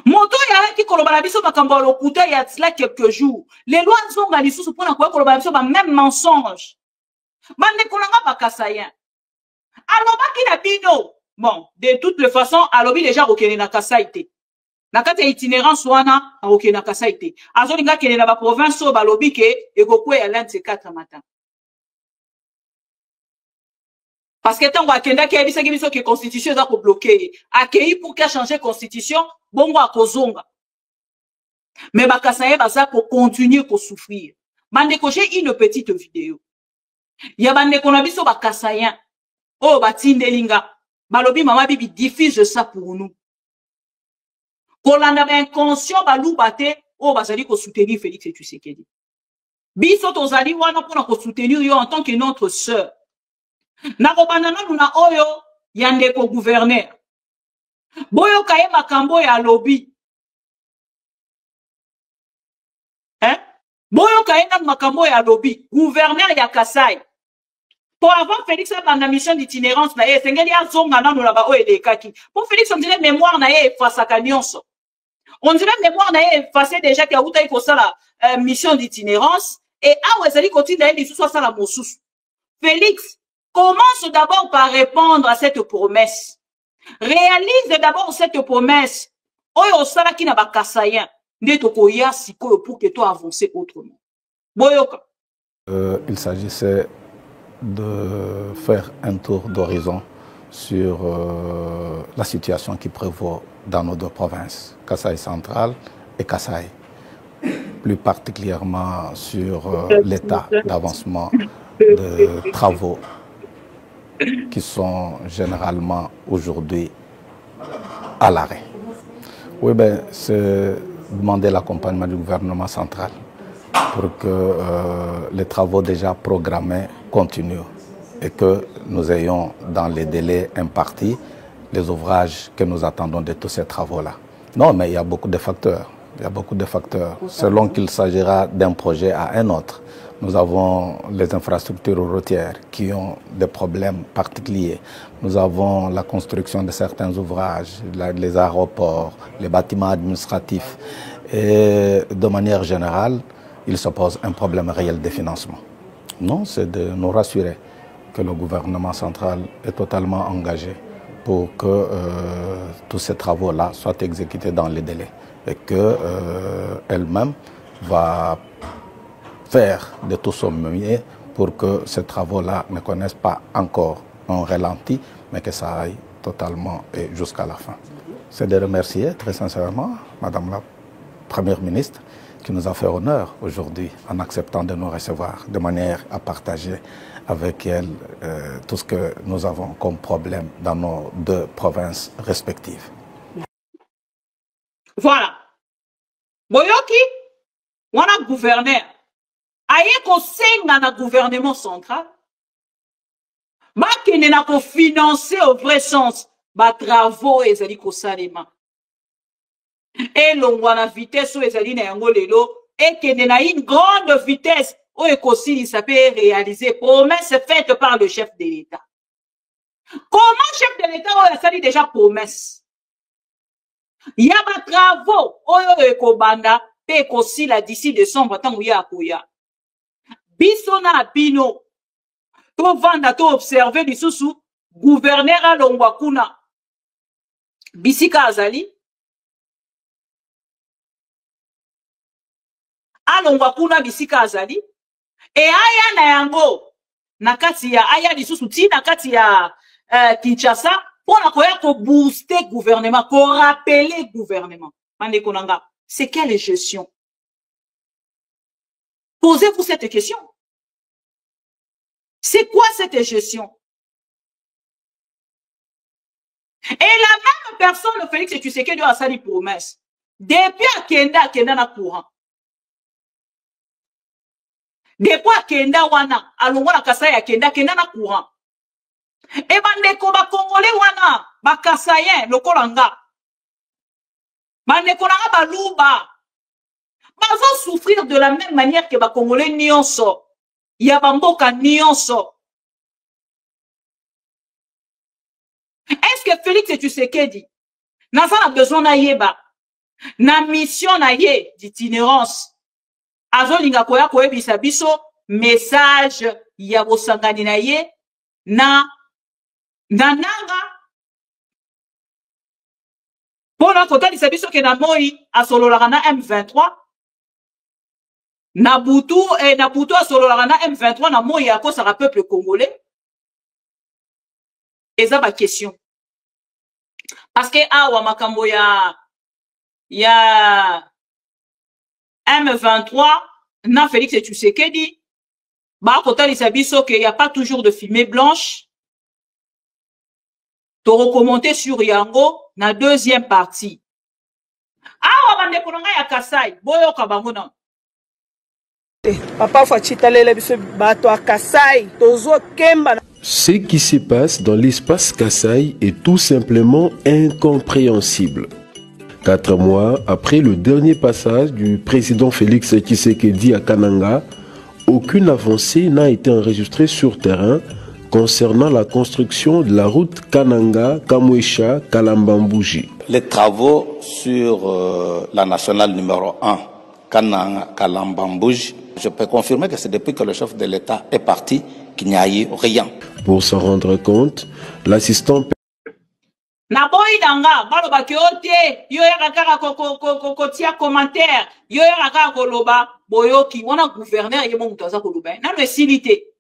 Moto ya ki koloba na biso makambo lokuta ya cela quelques jours. Les lois nzonga lisusu pona ko koloba na biso ba même mensonge. Bande kolanga bakasayen. Alobaki na bino. Bon, de toutes les façons, alobi déjà okene na kasaite. Na kati ya itinérance wana okene na kasaite. Azolinga kene na ba province o balobi ke ekokwe ya lundi 4 matin. Parce que tant qu'on a bisaki biso que constitution za ko bloquer, akei pour qu'à changer constitution, bongo akozonga. Mais bakasaye baza ko continuer ko souffrir. Bande ko j'ai une petite vidéo. Ya bande ko na biso bakasayen. Oh batindelinga. Balobi mama bibi diffuse ça pour nous. Kolanda ba inconscient balu bate, oh bazali ko soutenir Félix Tshisekedi. Biso tozali wana pona ko soutenir yo en tant que notre sœur. Nakobandana luna oyo yandeko gouverneur. Boyo kaye makambo ya lobby. Hein? Boyo kaye na makambo ya lobby. Gouverneur ya Kasai. Pour avoir Félix dans la mission d'itinérance, na ye, sengeli ya zonga na nula ba oye de kaki. Pour Félix, on dirait mémoire na ye face à Kanyonso. On dirait mémoire na ye effacé déjà qu'il y a outa il ça la mission d'itinérance. Et ah ouais, ça dit continue na ye soit ça la moussous. Félix, commence d'abord par répondre à cette promesse. Réalise d'abord cette promesse. Oyo sala ki na bakasayen. Nde tokoya sikoyo pour que toi avancer autrement. Boyoka.
Il s'agissait de faire un tour d'horizon sur la situation qui prévaut dans nos deux provinces, Kasaï central et Kasaï. Plus particulièrement sur l'état d'avancement de travaux qui sont généralement aujourd'hui à l'arrêt. Oui, ben, c'est demander l'accompagnement du gouvernement central pour que les travaux déjà programmés continuent et que nous ayons dans les délais impartis les ouvrages que nous attendons de tous ces travaux-là. Non, mais il y a beaucoup de facteurs. Il y a beaucoup de facteurs. Selon qu'il s'agira d'un projet à un autre, nous avons les infrastructures routières qui ont des problèmes particuliers. Nous avons la construction de certains ouvrages, les aéroports, les bâtiments administratifs. Et de manière générale, il se pose un problème réel de financement. Non, c'est de nous rassurer que le gouvernement central est totalement engagé pour que tous ces travaux-là soient exécutés dans les délais et qu'elle-même va faire de tout son mieux pour que ces travaux-là ne connaissent pas encore un ralenti, mais que ça aille totalement et jusqu'à la fin. C'est de remercier très sincèrement Madame la Première ministre qui nous a fait honneur aujourd'hui en acceptant de nous recevoir de manière à partager avec elle tout ce que nous avons comme problème dans nos deux provinces respectives.
Voilà. Boyoki, on a gouverneur. Aye ko senga na gouvernement central. Ma kene na ko financer au vrai sens ba travaux ezali ko salema. Et longwa na vitesse ezali na yango lelo et kene na une grande vitesse o ekosi ça peut réaliser promesse faite par le chef de l'État. Comment chef de l'État a sali déjà promesse? Il y a ba travaux oyo ekobanda pe ekosi la d'ici décembre tangu ya koya. Biso na bino to vanda to observer lisusu gouverneur alongwa kuna bisika azali alongwa kuna bisika azali e aya na yango na kati ya aya lisusu ti na kati ya Kinshasa pona koya ko booster gouvernement ko rappeler gouvernement mande konanga c'est quelle gestion? Posez-vous cette question. C'est quoi cette gestion? Et la même personne, le Félix Tshisekedi a sali promesse. Depuis Akenda na courant. Depuis Akenda wana, alongwa na Kasai Akenda na courant. Et bandeko ba Congolais wana, ba Kasayen, lokolanga. Bandeko na ba luba. Ils vont souffrir de la même manière que les Congolais nyonso. ya bamboka nyonso. Est-ce que Félix Tshisekedi n'a pas besoin na yeba na mission na ye d'itinérance azolinga koya koyebisa biso message ya bosangani na ye na nanga pona kotalisa biso ke na moi asololaka na M23 na butu asololaka na M23 na moi akosaka peuple congolais. Eza ba question parce que awa makambo ya M23 na Félix Tshisekedi ba kotalisa biso que y a pas toujours de fumée blanche. To recommenter sur yango na deuxième partie. Awa bande konanga ya Kasai boyoka bango na
papa Fachita lele biso bato a Kasai tozo kemba.
Ce qui se passe dans l'espace Kasai est tout simplement incompréhensible. 4 mois après le dernier passage du président Félix Tshisekedi à Kananga, aucune avancée n'a été enregistrée sur terrain concernant la construction de la route Kananga-Kamwesha-Kalambambouji.
Les travaux sur la nationale numéro 1, Kananga-Kalambambouji, je peux confirmer que c'est depuis que le chef de l'État est parti qu'il n'y a eu rien.
Pour s'en rendre compte, l'assistant
na boy danga baloba ke ote yo ya kaka ko tia commentaire yo ya kaka ko loba boyoki wana gouverneur ye monto za ko loba na no silité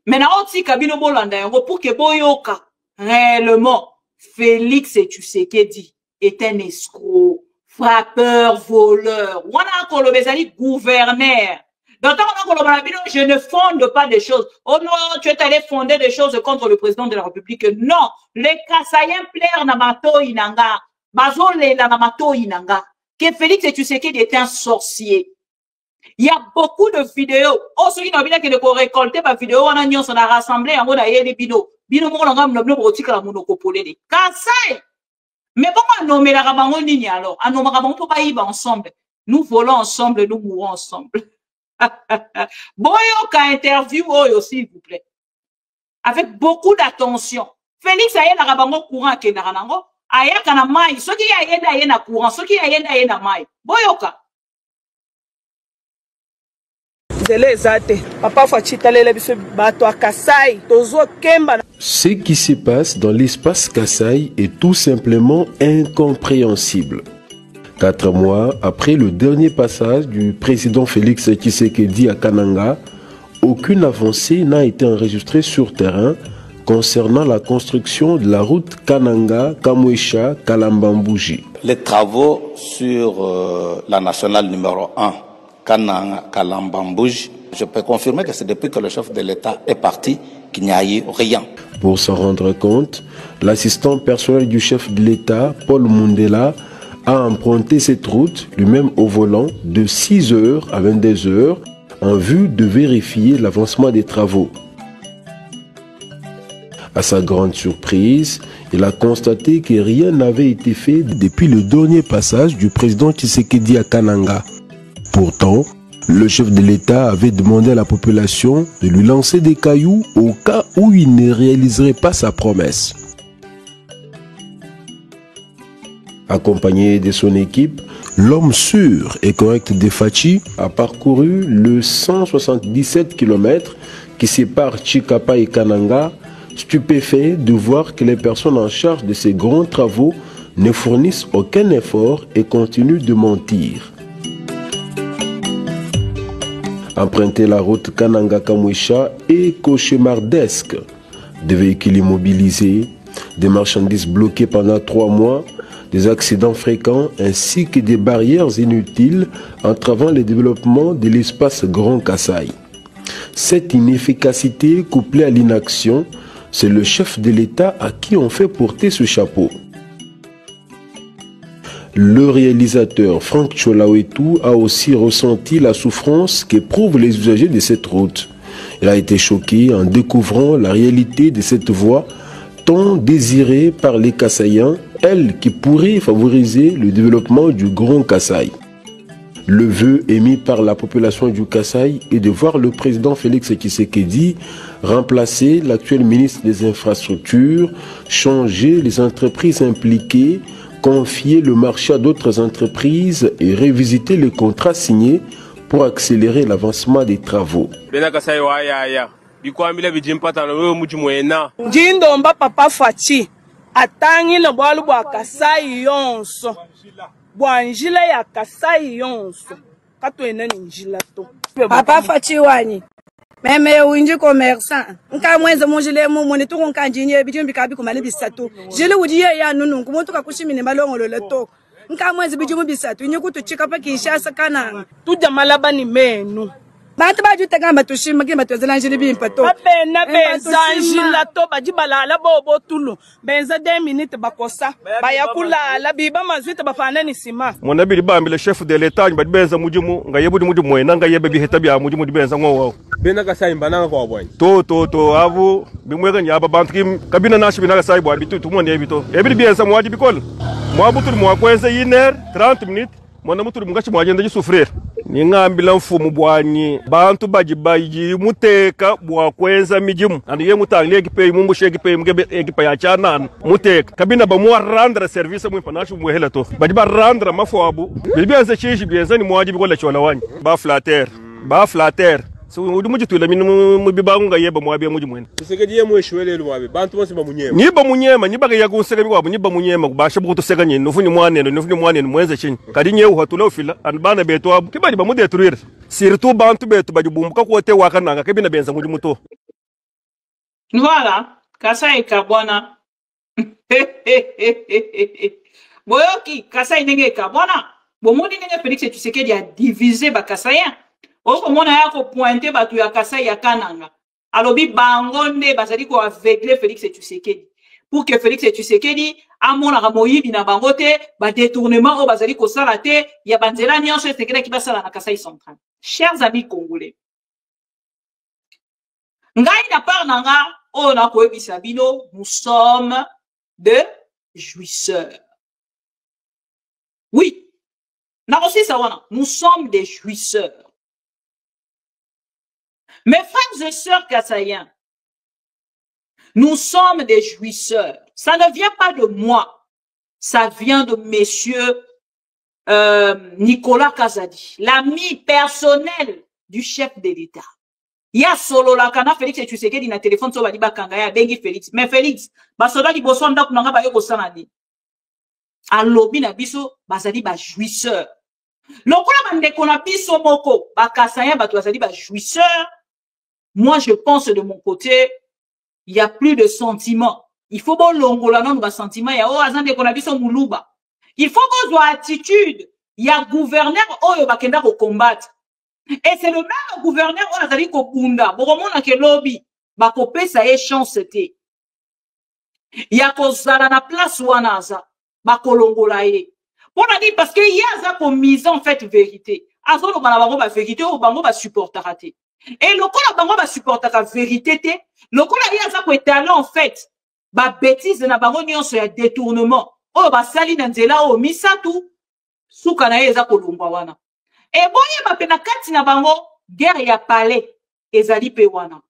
mais na oti kabino bolanda yango pour que boyoka réellement Félix Tshisekedi est un escroc, frappeur, voleur wana ko lobezali gouverneur. Donc, je ne fonde pas des choses. Oh non, tu es allé fonder des choses contre le président de la République. Non, les Kasaïens plairent namato inanga. Bazole la namato inanga. Que Félix Tshisekedi est un sorcier. Il y a beaucoup de vidéos. Oh, ceux qui n'ont pas que récolter ma vidéo, on a rassemblé en mode aïe les bino. Bino mon langam le bloc la monocopole. Kasaï. Mais comment nommer la rabango nini alors? À nommer rabango pour pas y va ensemble. Nous volons ensemble, nous mourons ensemble. Boyoka interview Oyo s'il vous plaît avec beaucoup d'attention. Félix aye na rabango courant ke na ranango aya kana mai soki aye na courant soki aye na mai boyoka
zele zate papa Fachita lele biso bato a Kasai tozo kemba.
Ce qui se passe dans l'espace Kasai est tout simplement incompréhensible. 4 mois après le dernier passage du président Félix Tshisekedi à Kananga, aucune avancée n'a été enregistrée sur terrain concernant la construction de la route Kananga-Kamwesha-Kalambambouji.
Les travaux sur la nationale numéro 1, Kananga-Kalambambouji, je peux confirmer que c'est depuis que le chef de l'État est parti qu'il n'y a eu rien.
Pour s'en rendre compte, l'assistant personnel du chef de l'État, Paul Mundela, a emprunté cette route, lui-même au volant, de 6h à 22h, en vue de vérifier l'avancement des travaux. À sa grande surprise, il a constaté que rien n'avait été fait depuis le dernier passage du président Tshisekedi à Kananga. Pourtant, le chef de l'État avait demandé à la population de lui lancer des cailloux au cas où il ne réaliserait pas sa promesse. Accompagné de son équipe, l'homme sûr et correct de Fachi a parcouru le 177 km qui sépare Chikapa et Kananga, stupéfait de voir que les personnes en charge de ces grands travaux ne fournissent aucun effort et continuent de mentir. Emprunter la route Kananga-Kamwesha est cauchemardesque. Des véhicules immobilisés, des marchandises bloquées pendant 3 mois, des accidents fréquents ainsi que des barrières inutiles entravant le développement de l'espace Grand Kasai. Cette inefficacité couplée à l'inaction, c'est le chef de l'État à qui on fait porter ce chapeau. Le réalisateur Franck Cholawetu a aussi ressenti la souffrance qu'éprouvent les usagers de cette route. Il a été choqué en découvrant la réalité de cette voie tant désirée par les Kasaïens, elle qui pourrait favoriser le développement du Grand Kasai. Le vœu émis par la population du Kasaï est de voir le président Félix Tshisekedi remplacer l'actuel ministre des Infrastructures, changer les entreprises impliquées, confier le marché à d'autres entreprises et revisiter les contrats signés pour accélérer l'avancement des travaux.
Jindomba papa Fachi atangi le boalu bwa Kasai yonso bwa njila ya Kasai yonso kato enani njila to
papa Fachi wani meme winji commerçant nka mwenze monjile mu moni to nka njinye bijumbi kabi kumali bisatu jile ujiye ya nunu kumuntu kakushimine malongolo leto nka mwenze bijumbi bisatu nyikutu chikapa kishasa kana
tujamalaba ni menu
Bantu ba juta gamba tushima kima tuzelanjili bimpato.
Bapena benzanjila to bajibala la bobo tulu. Benza 2 minutes bakosa. Bayakula la biba mazwita bafana ni sima.
Mwana bili bambi le chef de l'état ngba benza mujimu ngayebu mujimu mwena ngayebe biheta bya mujimu benza ngo. Bena ka sai mbana ko boy. To avu bimwega nyaba bantu kim kabina nashi bina ka sai boy bitu tumone ebito. Ebi benza mwadi bikol. Mwabutu mwakwenza 1h30 minutes. Mwana mutu mungachi mwagenda jisufrere. Ningambila mfumu bwanyi bantu baji muteka bwakwenza mijimu andi ye mutangle ekipe mumbushe ekipe mugebe ekipe ya chana muteka kabina bamwa randra service mu panashu muhela to baji randra mafabu bibianze chishi bianze ni mwaji bikola chola wanyi ba flatter so udi mujitula minu bibangu ngayeba mwabi muji mwene Tshisekedi ye mweshwelelo mwabi bantu bose bamunyema niba munyema nibaga yagunseka bikwabo niba munyema basha bukutuseka nyine nufuni mwanene mwenze chinyi kadi nyewu hatula ufila anbana beto abu kibali bamudetruire surtout bantu beto bajibumbuka kote wakananga kebina benza muji muto.
Voilà, Kasai kabwana. Boyoki Kasai nenge kabwana. Bomodi nenge Félix Tshisekedi a divisé ba Kasayen. Oko mona yako pointer batu ya Kasai ya Kananga. Alobi bangonde bazali ko aveugler Félix Tshisekedi. Pour que Félix Tshisekedi amona ramoyibi na bangote ba détournement o bazali ko sala te ya banzela nyonso Tshisekedi ki basala na Kasai central. Chers amis congolais. Ngai na part nanga o na ko ebisa bino, nous sommes des jouisseurs. Oui. Na aussi ça wana, nous sommes des jouisseurs. Mes frères et sœurs kassaïens, nous sommes des jouisseurs. Ça ne vient pas de moi. Ça vient de monsieur Nicolas Kazadi, l'ami personnel du chef de l'État. Il y a solo la kana Félix Tshisekedi na téléphone so bali bakanga ya bengi Félix. Mais Félix, basoda li boso ndako nanga ba yoko sanani. Alobi na biso bazali ba jouisseur. Lokola bandeko na biso moko bakasaya bato bazali ba jouisseur. Moi, je pense de mon côté, il n'y a plus de sentiments. Il faut bon longola non ba sentiment ya o azande ko na biso muluba. Il faut qu'on soit attitude. Il y a gouverneur oyo bakenda ko combattre. Et c'est le même gouverneur on a dit ko bunda. Boromona ke lobby ba ko pesa e chance te. Il y a ko zala na place wanaza ba ko longola ye. On a dit parce que il y a ça comme mise en fait vérité. Azono ba bango ba vérité ou bango ba supporter raté. Et le coup, bango ba supporter la vérité te. Le coup, il y a ça ko talent en fait. Ba bêtise na bango nyonso ya détournement. Oh ba sali na nzela o misatu. Suka na ye za ko lumba wana. Et boye ba pena kati na bango guerre ya palais ezali pe wana.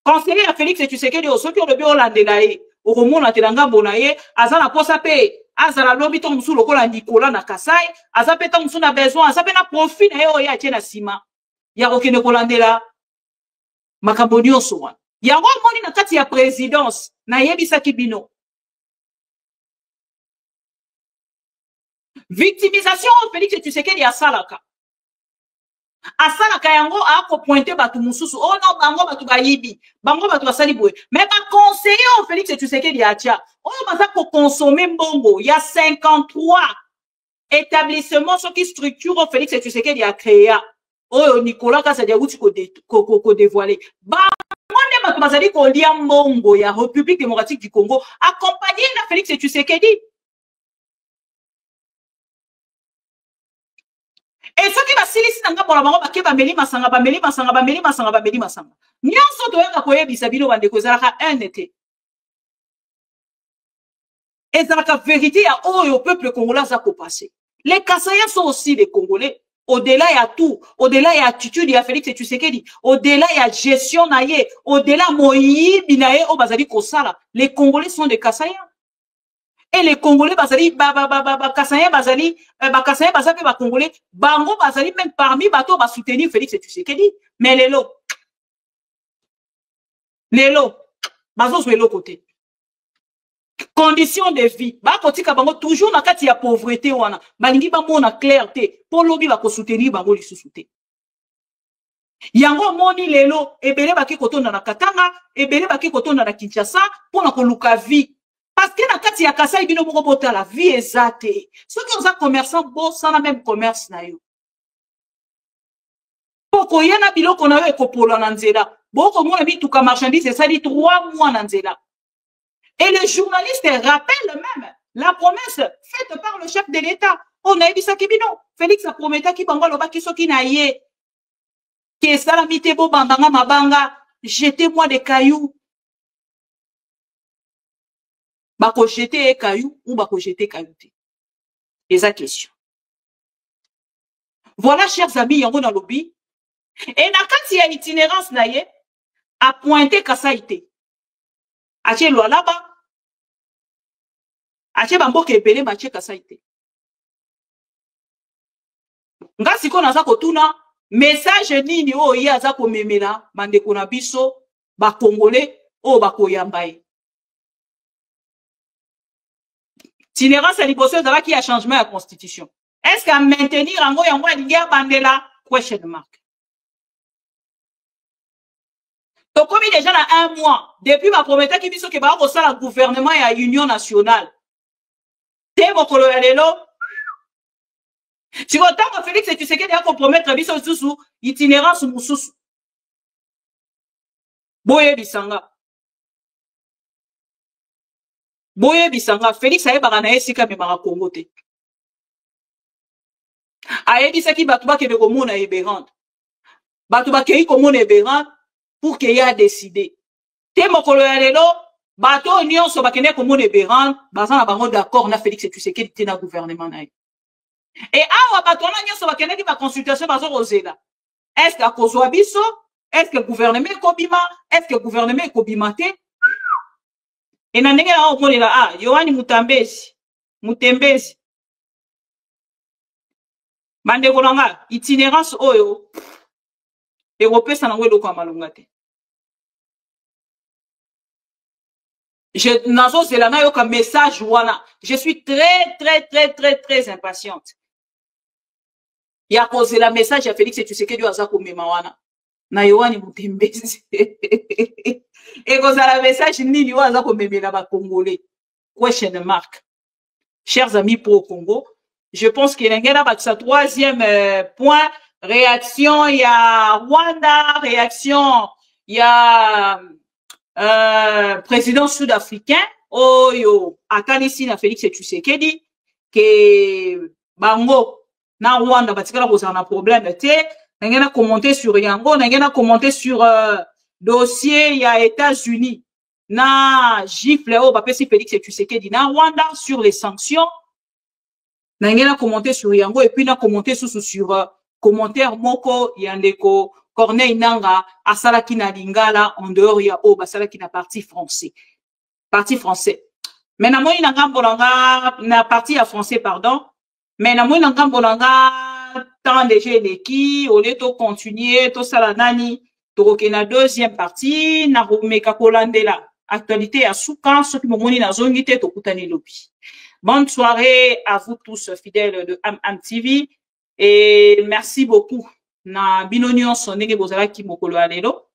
Conseiller à Félix Tshisekedi o soki o lobi olandela ye. O komona telanga bona ye azala posa pe. Azala lobi to musu lokola Nicolas na Kasai, azape to musu na besoin, azape na profit na yo ya tena sima. Ya okene kolandela makambo nyonso wana. Yango moni na kati ya présidence na yebisaki bino. Victimisation Félix Tshisekedi asalaka. Asalaka yango ako pointer batu mususu. Oh non, bango batu bayibi. Bango batu basali boye. Mais ba conseiller Félix Tshisekedi atia. Oh baza ko consommer mbongo. Il y a 53 établissements qui structurent Félix Tshisekedi a créé. Oh Nicolas Kazadi outi ko dévoiler. Bango batu basali ko lia mbongo ya République démocratique du Congo accompagné na Félix Tshisekedi. Et ce qui va silisi nanga pour la bango bake ba meli masanga. Nyonso to yaka koyebisa bino bandeko ezalaka NT. Ezalaka vérité ya oyo peuple congolais za ko passer. Les Kassaïens sont aussi des Congolais. au-delà il y a tout, au-delà il y a attitude, il y a Félix Tshisekedi, au-delà il y a gestion naie, au-delà moyibi naie au bazali kosala. Les Congolais sont des Kassaïens. Et les Congolais bazali Kassaïens bazali Kassaïens bazali ba Congolais, bango bazali même parmi bato ba soutenir Félix Tshisekedi. Mais les lots bazo sur le côté. Conditions de vie. Ba kotika bango toujours na kati ya pauvreté wana. Balingi bango na clarté. Pour lobi ba ko soutenir bango li souté. Yango moni lelo ebele baki kotonda na Katanga, ebele baki kotonda na Kinshasa pour na koluka vie. Parce que na kati ya Kasai bino moko bota la vie ezate. Ceux qui ont commerçant bo sans la même commerce na yo. Poko yana biloko na yo ekopola na nzela. Boko mona bituka marchandise ça dit 3 mois na nzela. Et les journalistes rappellent même la promesse faite par le chef de l'État. On a dit ça Kibino. Félix a promis qu'il bango loba kisoki na ye. Que salamite bo bandanga mabanga, jetez-moi des cailloux. Bako jeter des cailloux ou bako jeter cailloux. C'est la question. Voilà, chers amis, yango na lobby. Et na kati ya itinérance na ye, a pointé Kasaïté. Ache lo là-bas. Ache bambo kepele mache Kasaïté. Nga siko naza kotuna message nini o ya za ko memela bandeko na biso ba Congolais o ba koyambaye. Itinérance à l'hypothèse de qui a changement à la constitution. Est-ce qu'à maintenir en gros yango ya guerre bandela question mark. Donc comme il déjà dans 1 mois depuis ma promesse qui biso ke ba ko sala gouvernement et à union nationale. Te mokolo ya lelo si autant que Félix Tshisekedi a compromettre biso susu itinérance mususu. Boye bisanga. Boye bisanga Félix aye bagana esika me mara Congo te. Aye bisaki batu ba kebe komona eberand. Batu ba kei komona eberand pour que ya décider. Te mokolo ya lelo bato nyonso bakene komona eberand bazana bango d'accord na Félix Tshisekedi te na gouvernement na ye. Et awa batona nyonso bakene ki ba consultation bazo rozela. Est-ce que akozwa biso? Est-ce que le gouvernement kobima? Est-ce que le gouvernement kobimate? Et na ndenge na omonela ah Yohani Mutembezi. Bande kolanga itinérance oyo Européen na ngwe loko amalonga te. Je nazo zelana yo ka message wana. Je suis très impatiente. Ya posé la message à Félix Tshisekedi aza ko mema wana. Na Yohani Mutembezi. Et quand ça la message nini aza ko memela ba Congolais. Question mark. Chers amis pro Congo, je pense qu'il y a sa 3e point réaction, il y a Rwanda, réaction, il y a président sud-africain oyo akanisi na Félix Tshisekedi que bango na Rwanda batikala kozana na problème te ngena commenter sur yango ngena commenter sur dossier ya États-Unis na gifle o bapesi Félix Tshisekedi na Rwanda sur les sanctions ngena commenter sur yango et puis na commenter sur commentaire moko yandeko Corneille Nanga asalaki na lingala en dehors ya o basalaki na parti français mais na moni na ngambo na parti ya français pardon mais na moni na ngambo tant de geleki au lieu de continuer to sala nani to na 2e partie na romeka kolandela actualité ya soukan ce qui moni na zongi te to kutani lobi. Bonne soirée à vous tous fidèles de AmTV et merci beaucoup. Na binonion sonenge bozala ki mokolo ya lelo.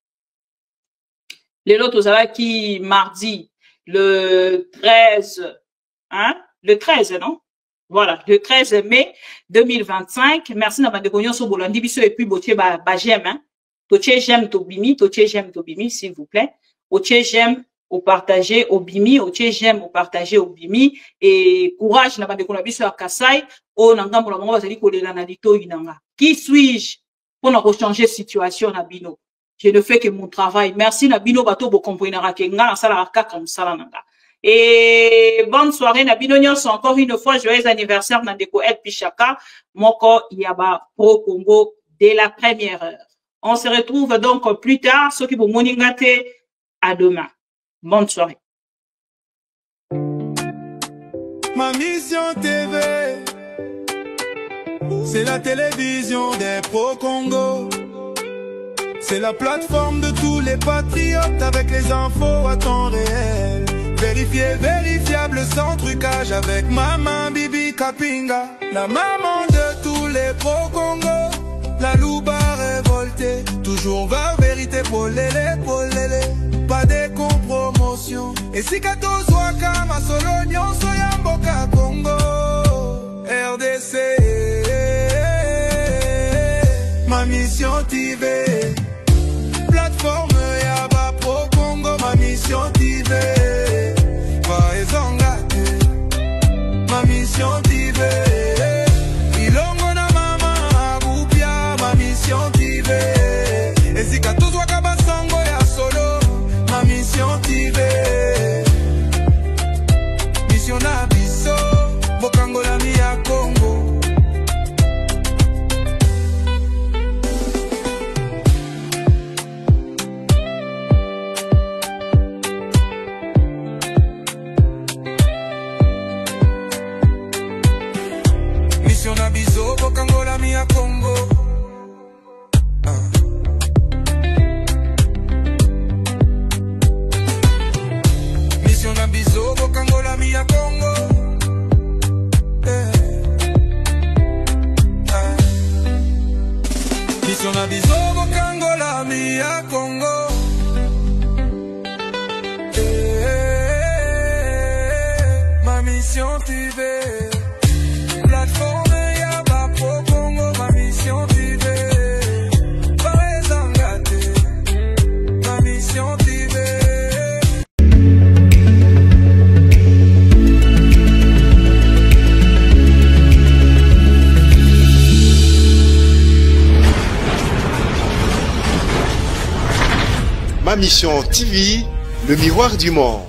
Lelo tozala ki mardi le 13 hein, le 13 non? Voilà, le 13 mai 2025. Merci na bande konyo so bolandi biso et puis botie ba j'aime hein. Totie j'aime to bimi s'il vous plaît. Otie j'aime au partager au bimi, otie j'aime au partager au bimi et courage na bande konyo biso ya Kasai o na ngambo na bango bazali kolela na lito inanga. Qui suis-je pour na changer situation na bino? Je ne fais que mon travail. Merci na bino bato bo comprendre ke nga sala kaka musala nanga. Et bonne soirée, Nabino Nyonso, encore une fois, joyeux anniversaire, Nandeko El Pichaka, Moko Yaba Pro Congo, dès la première heure. On se retrouve donc plus tard, ceux qui vont moningate, à demain. Bonne soirée.
Ma mission TV, c'est la télévision des pro-Congo. C'est la plateforme de tous les patriotes avec les infos à temps réel. Vérifié, vérifiable, sans trucage avec Maman Bibi Kapinga. La maman de tous les pro-Congo. La louba révoltée, toujours vers vérité pour l'élé, pas de compromotion. Et si kato zwaka ma solo nyonso ya mboka Congo RDC. Ma mission TV, plateforme ya ba pro Congo. Ma mission TV, va ezongate. Ma mission TV, ilongo na mama agupia. Ma mission TV, ezika tozwaka basango ya solo. Ma mission TV, mission na biso bokangola mi ya Congo. Mission na biso bokangola mi ya Congo. Mission na biso bokangola mi ya Congo. Mission na biso bokangola mi ya Congo. Ma mission TV, plateforme ya ba pro Congo. Ma mission TV, pas engagé. Ma mission TV.
Ma mission TV, le miroir du monde.